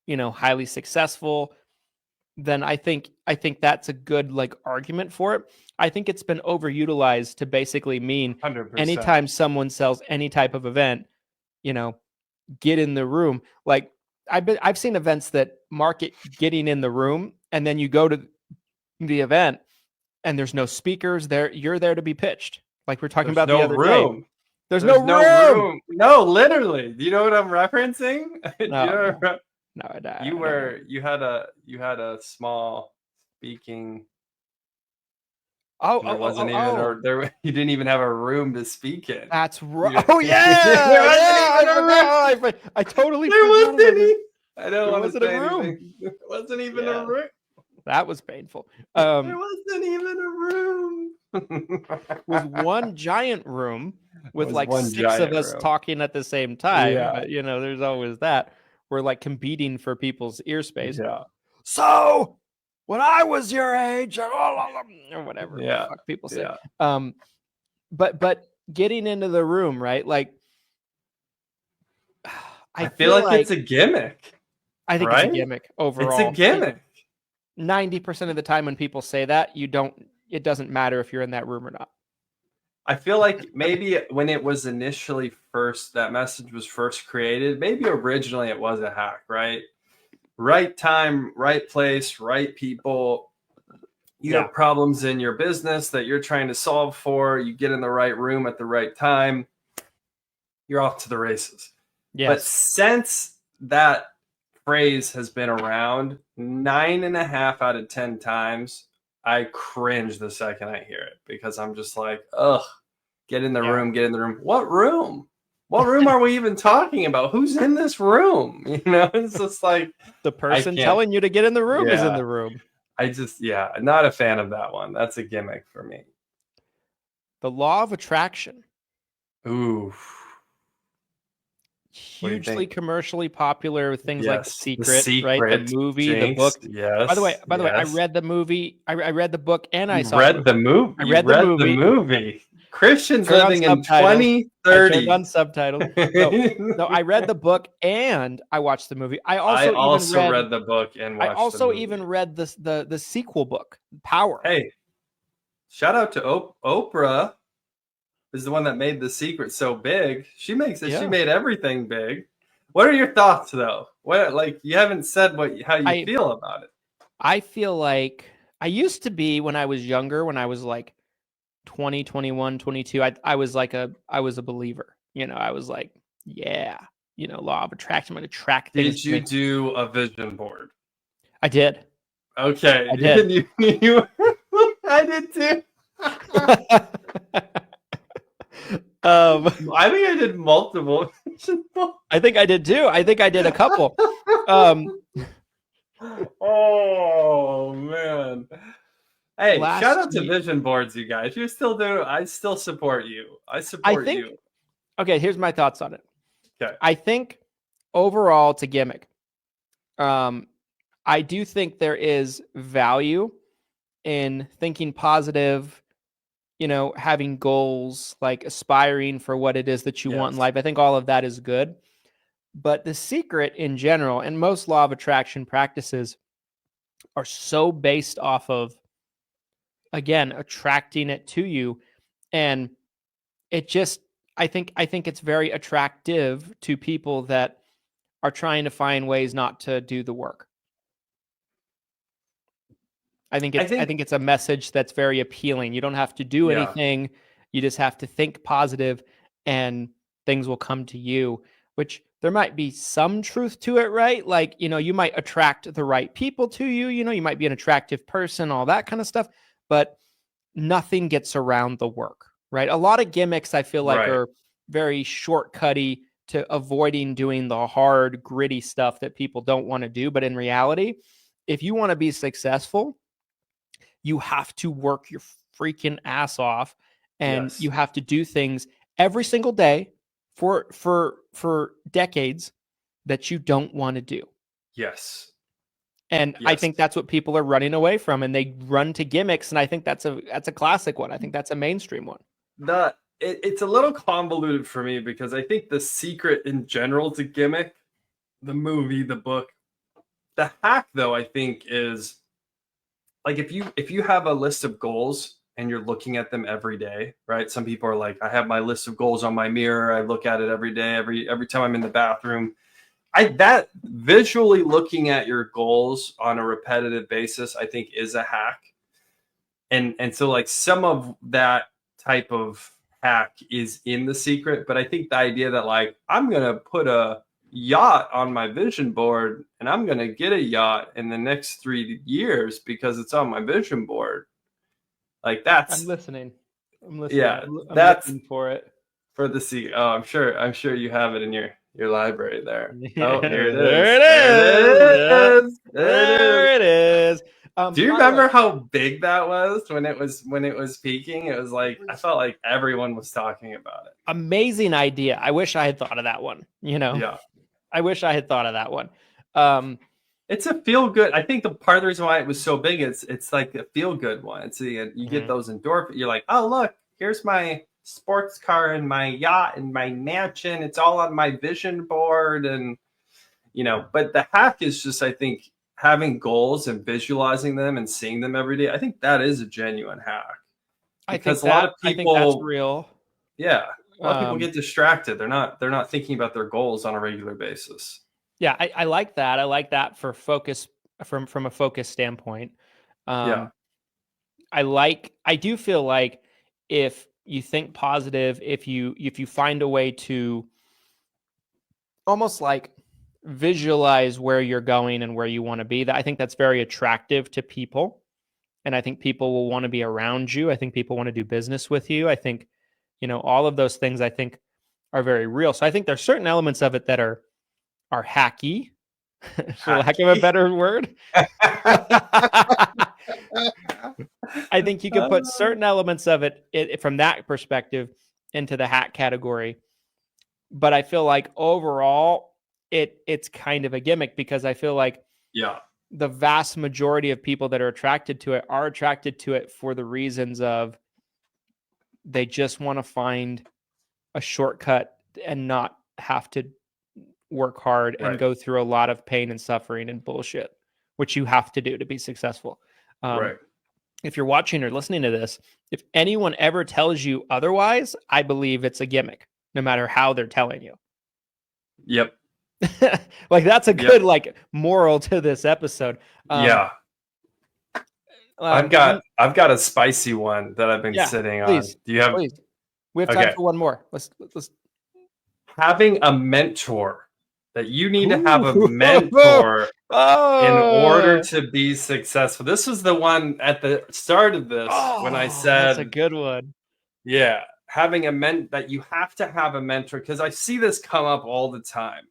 highly successful, then I think that's a good like argument for it. I think it's been overutilized to basically mean 100%. Anytime someone sells any type of event, get in the room. Like I've seen events that market getting in the room, and then you go to the event and there's no speakers there. You're there to be pitched. Like we're talking about the other day. There's no room. No, literally. Do you know what I'm referencing? No, I don't. You had a small speaking. Oh, there wasn't even or there. You didn't even have a room to speak in. That's right. Oh yeah, I totally. There wasn't any. I don't there want to wasn't say a room. anything. There wasn't even a room. That was painful. There wasn't even a room. Was one giant room with was like one 6 of giant us room. talking at the same time. Yeah. But there's always that. We're like competing for people's ear space. Yeah. So when I was your age, or whatever the Yeah. fuck people say. Yeah. But getting into the room, right? Like I feel like it's a gimmick. I think right? it's a gimmick overall. It's a gimmick. 90% of the time when people say that, it doesn't matter if you're in that room or not. I feel like maybe when it was initially that message was first created, maybe originally it was a hack, right? Right time, right place, right people. You have problems in your business that you're trying to solve for. You get in the right room at the right time. You're off to the races. Yes. But since that phrase has been around 9.5 out of 10 times, I cringe the second I hear it because I'm just like, ugh, get in the room, get in the room. What room? What room are we even talking about? Who's in this room? It's just like the person telling you to get in the room is in the room. Not a fan of that one. That's a gimmick for me. The law of attraction. Ooh. Hugely commercially popular with things like The Secret, right? The movie, Jinx, the book. Yes. By the way, I read the movie. I read the book, and I saw the movie. I read the movie. Christian's living in 2030. I turned on subtitles. No, I read the book and I watched the movie. I also read the book and watched. I also even read the sequel book, Power. Hey, shout out to Oprah. Is the one that made The Secret so big. She makes it. Yeah. She made everything big. What are your thoughts, though? You haven't said how you feel about it. I feel like I used to be when I was younger, when I was like 20, 21, 22. I was a believer. I was like, law of attraction. I'm going to attract things. Did you do a vision board? I did. Okay. I did. I did too. I think I did multiple. I think I did too. I think I did a couple. Oh man! Hey, shout out to vision boards, you guys. You still do. I still support you. I support you. Okay, here's my thoughts on it. Okay. I think overall it's a gimmick. I do think there is value in thinking positive. Having goals, like aspiring for what it is that you want in life. I think all of that is good. But The Secret in general, and most law of attraction practices are so based off of, again, attracting it to you. And it just, I think it's very attractive to people that are trying to find ways not to do the work. I think it's a message that's very appealing. You don't have to do anything. You just have to think positive and things will come to you, which there might be some truth to it, right? Like, you might attract the right people to you, you might be an attractive person, all that kind of stuff, but nothing gets around the work, right? A lot of gimmicks I feel like are very shortcutty to avoiding doing the hard, gritty stuff that people don't want to do. But in reality, if you want to be successful, you have to work your freaking ass off, and you have to do things every single day for decades that you don't want to do. Yes. And I think that's what people are running away from, and they run to gimmicks. And I think that's a classic one. I think that's a mainstream one. It's a little convoluted for me because I think The Secret in general is a gimmick. The movie, the book, the hack though, I think is like if you have a list of goals and you're looking at them every day, right? Some people are like, I have my list of goals on my mirror. I look at it every day, every time I'm in the bathroom. That visually looking at your goals on a repetitive basis, I think is a hack. And so like some of that type of hack is in The Secret, but I think the idea that like, I'm going to put a yacht on my vision board and I'm going to get a yacht in the next 3 years because it's on my vision board. Like that's I'm listening. Yeah, I'm that's looking for it. For The Secret. Oh, I'm sure you have it in your library there. Oh, here it is. There it is. Do you remember how big that was when it was peaking? It was like, I felt like everyone was talking about it. Amazing idea. I wish I had thought of that one. Yeah. I wish I had thought of that one. It's a feel good. I think the part of the reason why it was so big, it's like a feel good one. It's you get those endorphins. You're like, oh look, here's my sports car and my yacht and my mansion. It's all on my vision board, and But the hack is just, I think, having goals and visualizing them and seeing them every day. I think that is a genuine hack. Because a lot of people, I think that's real. Yeah, a lot of people get distracted. They're not thinking about their goals on a regular basis. Yeah, I like that. I like that for focus from a focus standpoint. Yeah. I do feel like if you think positive, if you find a way to almost like visualize where you're going and where you want to be, that I think that's very attractive to people. And I think people will want to be around you. I think people want to do business with you. I think, all of those things I think are very real. So I think there's certain elements of it that are hacky, for lack of a better word. I think you could put certain elements of it from that perspective into the hack category. But I feel like overall it's kind of a gimmick, because I feel like the vast majority of people that are attracted to it are attracted to it for the reasons of they just want to find a shortcut and not have to work hard and go through a lot of pain and suffering and bullshit, which you have to do to be successful. If you're watching or listening to this, if anyone ever tells you otherwise, I believe it's a gimmick, no matter how they're telling you. Yep. Like that's a good moral to this episode. I've got a spicy one that I've been sitting on. Do you have? Please. We have time for one more. Let's. Having a mentor. That you need to have a mentor in order to be successful. This was the one at the start of this when I said that's a good one. Yeah, having that you have to have a mentor, because I see this come up all the time.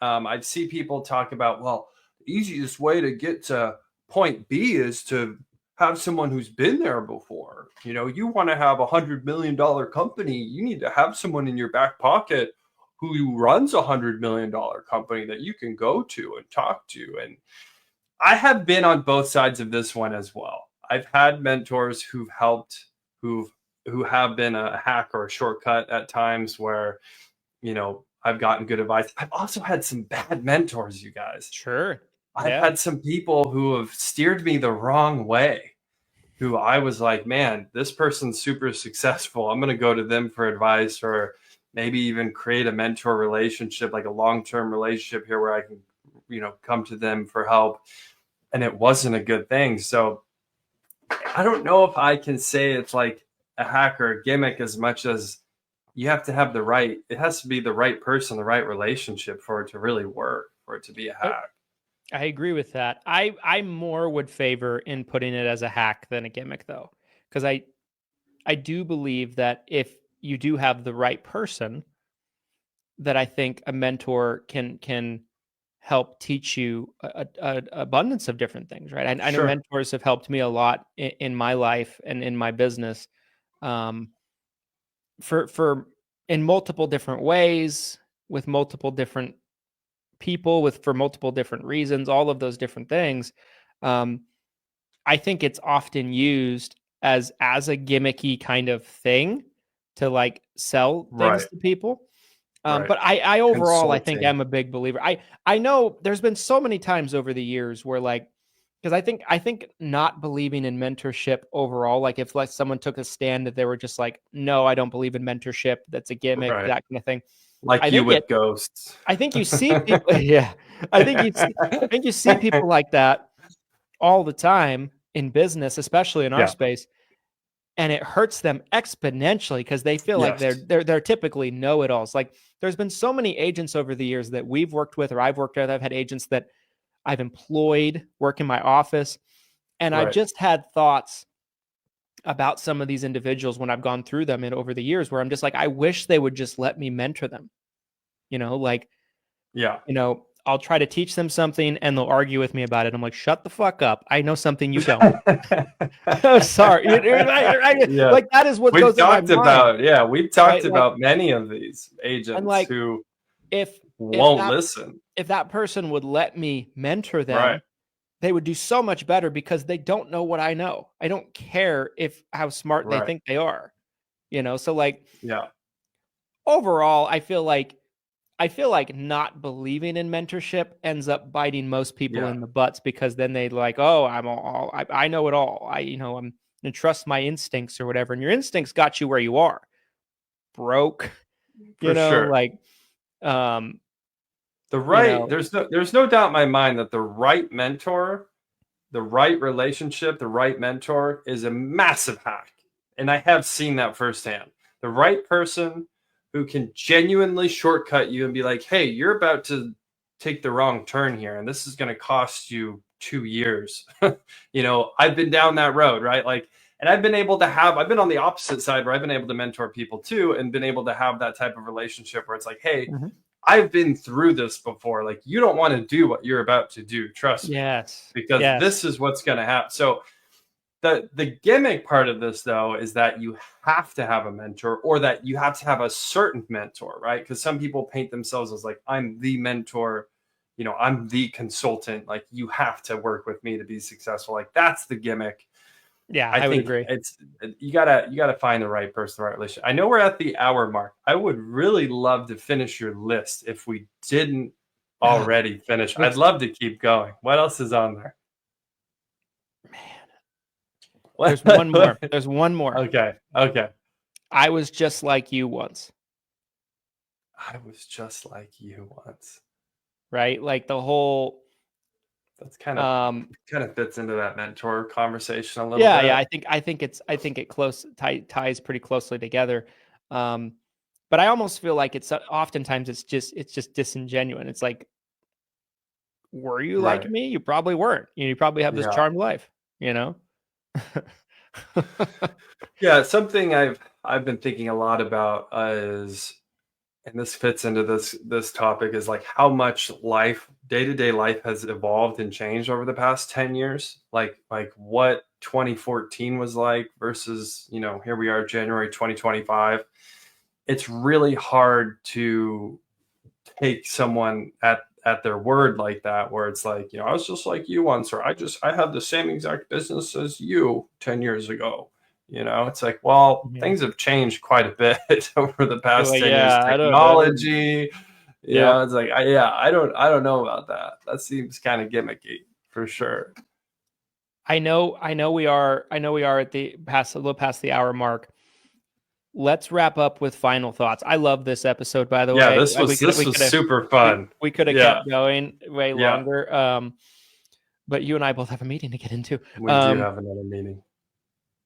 I see people talk about, well, the easiest way to get to point B is to have someone who's been there before. You want to have $100 million company, you need to have someone in your back pocket who runs a $100 million company that you can go to and talk to. And I have been on both sides of this one as well. I've had mentors who've helped, who have been a hack or a shortcut at times where, I've gotten good advice. I've also had some bad mentors, you guys. Sure. I've had some people who have steered me the wrong way, who I was like, man, this person's super successful. I'm going to go to them for advice, or maybe even create a mentor relationship, like a long-term relationship here where I can, come to them for help. And it wasn't a good thing. So I don't know if I can say it's like a hack or a gimmick, as much as you have to have it has to be the right person, the right relationship for it to really work, for it to be a hack. I agree with that. I more would favor in putting it as a hack than a gimmick, though, because I do believe that if you do have the right person, that I think a mentor can help teach you a abundance of different things, right? I know mentors have helped me a lot in my life and in my business, for in multiple different ways, with multiple different people, for multiple different reasons, all of those different things. I think it's often used as a gimmicky kind of thing to like sell things to people. But I overall, I think I'm a big believer. I know there's been so many times over the years where because I think not believing in mentorship overall, like if someone took a stand that they were just like, no, I don't believe in mentorship, that's a gimmick, that kind of thing. Like you with ghosts. I think you see people. I think you see people like that all the time in business, especially in our space. And it hurts them exponentially because they feel like they're typically know-it-alls. Like there's been so many agents over the years that we've worked with, or I've worked with. I've had agents that I've employed work in my office, and I've just had thoughts about some of these individuals when I've gone through them and over the years, where I'm just like, I wish they would just let me mentor them. I'll try to teach them something and they'll argue with me about it. I'm like, shut the fuck up. I know something you don't. I'm sorry. Yeah. Like that is what We've goes in my talked mind. about, we've talked Right? Like, about many of these agents like, who if won't listen. if that person would let me mentor them, Right. they would do so much better because they don't know what I know. I don't care how smart they Right. think they are, you know? So like, Yeah. overall, I feel like not believing in mentorship ends up biting most people in the butts, because then they like, oh, I know it all. I'm gonna trust my instincts or whatever. And your instincts got you where you are, broke, For sure. like, there's no doubt in my mind that the right mentor, the right relationship, the right mentor is a massive hack. And I have seen that firsthand. The right person who can genuinely shortcut you and be like, hey, you're about to take the wrong turn here, and this is going to cost you 2 years. I've been down that road, right? Like, and I've been on the opposite side where I've been able to mentor people too, and been able to have that type of relationship where it's like, hey, I've been through this before. Like, you don't want to do what you're about to do. Trust me. Yes. Because this is what's going to happen. So the gimmick part of this, though, is that you have to have a mentor, or that you have to have a certain mentor, right? Because some people paint themselves as like, I'm the mentor, I'm the consultant. Like, you have to work with me to be successful. Like, that's the gimmick. Yeah, I would agree. It's you gotta find the right person, the right relationship. I know we're at the hour mark. I would really love to finish your list if we didn't already finish. I'd love to keep going. What else is on there? Man, there's one more. There's one more. Okay. I was just like you once. Right? Like the whole. That's kind of fits into that mentor conversation a little bit. Yeah. I think it ties pretty closely together. But I almost feel like oftentimes it's just disingenuous. It's like, were you like me? You probably weren't. You probably have this charmed life, Yeah, something I've been thinking a lot about is, and this fits into this topic, is like how much day-to-day life has evolved and changed over the past 10 years. Like what 2014 was like versus, here we are, January 2025. It's really hard to take someone at their word like that, where it's like, I was just like you once, or I had the same exact business as you 10 years ago. It's like, well, things have changed quite a bit over the past 10 years. Technology, it's like, I don't know about that. That seems kind of gimmicky for sure. I know we are at a little past the hour mark. Let's wrap up with final thoughts. I love this episode, by the way. Yeah, this was super fun. We could have kept going way longer. But you and I both have a meeting to get into. We do have another meeting.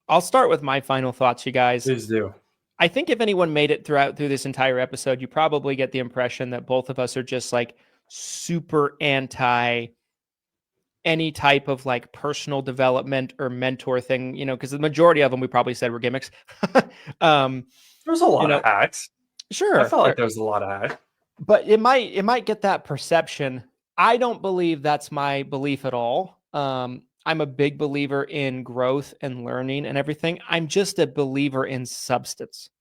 I'll start with my final thoughts, you guys. Please do. I think if anyone made it through this entire episode, you probably get the impression that both of us are just like super anti any type of like personal development or mentor thing, because the majority of them we probably said were gimmicks. There's a lot of hacks. Sure. I felt like there was a lot of hacks. But it might get that perception. I don't believe that's my belief at all. I'm a big believer in growth and learning and everything. I'm just a believer in substance,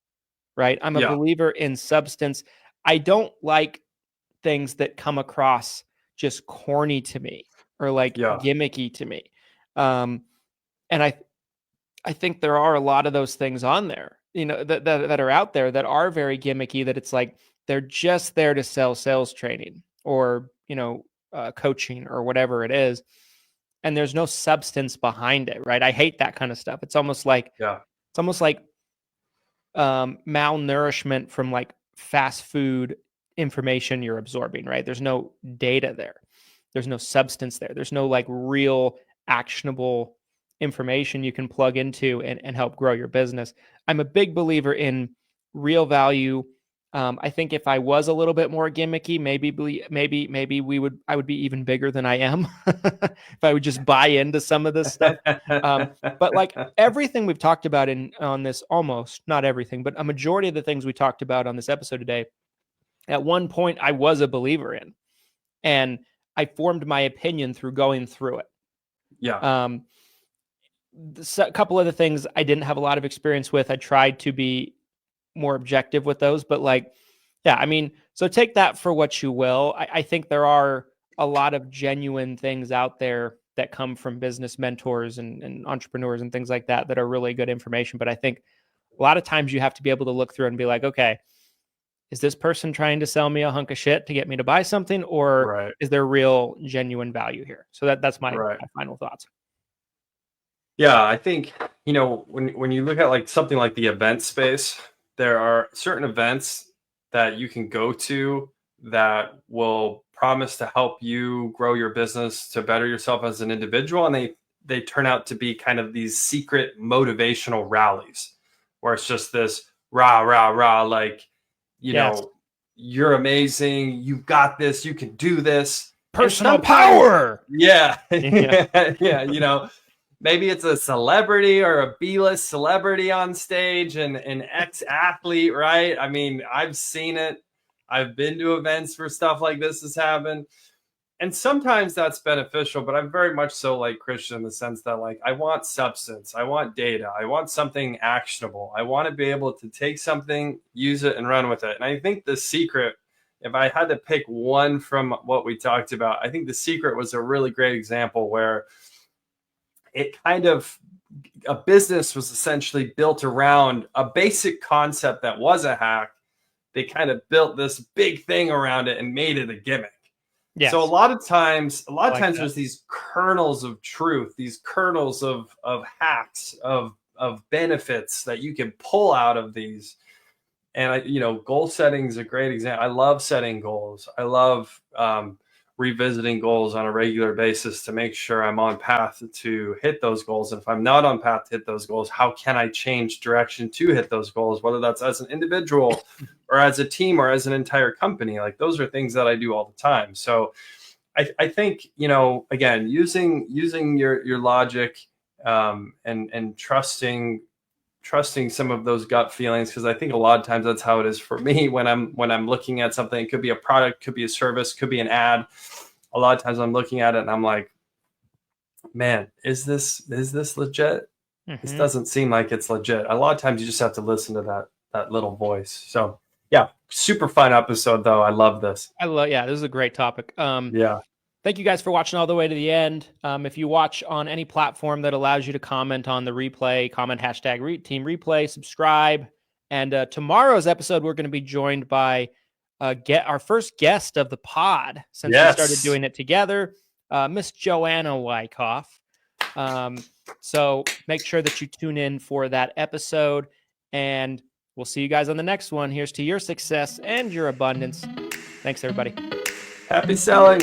right? I'm a believer in substance. I don't like things that come across just corny to me or like gimmicky to me. And I think there are a lot of those things on there, that are out there that are very gimmicky, that it's like they're just there to sell sales training or, coaching or whatever it is. And there's no substance behind it, right? I hate that kind of stuff. It's almost like malnourishment from like fast food information you're absorbing, right? There's no data there. There's no substance there. There's no like real actionable information you can plug into and help grow your business. I'm a big believer in real value. I think if I was a little bit more gimmicky, maybe I would be even bigger than I am if I would just buy into some of this stuff. But like everything we've talked about on this, almost not everything, but a majority of the things we talked about on this episode today, at one point I was a believer in. And I formed my opinion through going through it. Yeah. A couple of the things I didn't have a lot of experience with. I tried to be more objective with those, but like, yeah, I mean, so take that for what you will. I think there are a lot of genuine things out there that come from business mentors and entrepreneurs and things like that that are really good information. But I think a lot of times you have to be able to look through and be like, okay, is this person trying to sell me a hunk of shit to get me to buy something, or Right. is there real genuine value here? So that's my final thoughts. Yeah, I think, when you look at like something like the event space, there are certain events that you can go to that will promise to help you grow your business, to better yourself as an individual, and they turn out to be kind of these secret motivational rallies where it's just this rah rah rah, like, you're amazing, you've got this, you can do this, personal power. Yeah. Yeah. Maybe it's a celebrity or a B-list celebrity on stage and an ex-athlete, right? I mean, I've seen it. I've been to events where stuff like this has happened. And sometimes that's beneficial, but I'm very much so like Christian in the sense that, like, I want substance. I want data. I want something actionable. I want to be able to take something, use it, and run with it. And I think the secret, if I had to pick one from what we talked about, I think the secret was a really great example where it kind of, a business was essentially built around a basic concept that was a hack. They kind of built this big thing around it and made it a gimmick. Yes. So a lot of times there's these kernels of truth, these kernels of hacks, of benefits that you can pull out of these. And goal setting is a great example. I love setting goals. I love revisiting goals on a regular basis to make sure I'm on path to hit those goals. And if I'm not on path to hit those goals, how can I change direction to hit those goals, whether that's as an individual or as a team or as an entire company? Like, those are things that I do all the time. So I think, again, using your logic and trusting some of those gut feelings, because I think a lot of times that's how it is for me when I'm looking at something. It could be a product, could be a service, could be an ad. A lot of times I'm looking at it and I'm like, man, is this legit? Mm-hmm. This doesn't seem like it's legit. A lot of times you just have to listen to that little voice. So yeah, super fun episode though. I love this. This is a great topic. Yeah. Thank you guys for watching all the way to the end. If you watch on any platform that allows you to comment on the replay, comment #team replay, subscribe. And tomorrow's episode, we're going to be joined by our first guest of the pod since we started doing it together, Miss Joanna Wyckoff. So make sure that you tune in for that episode, and we'll see you guys on the next one. Here's to your success and your abundance. Thanks, everybody. Happy selling.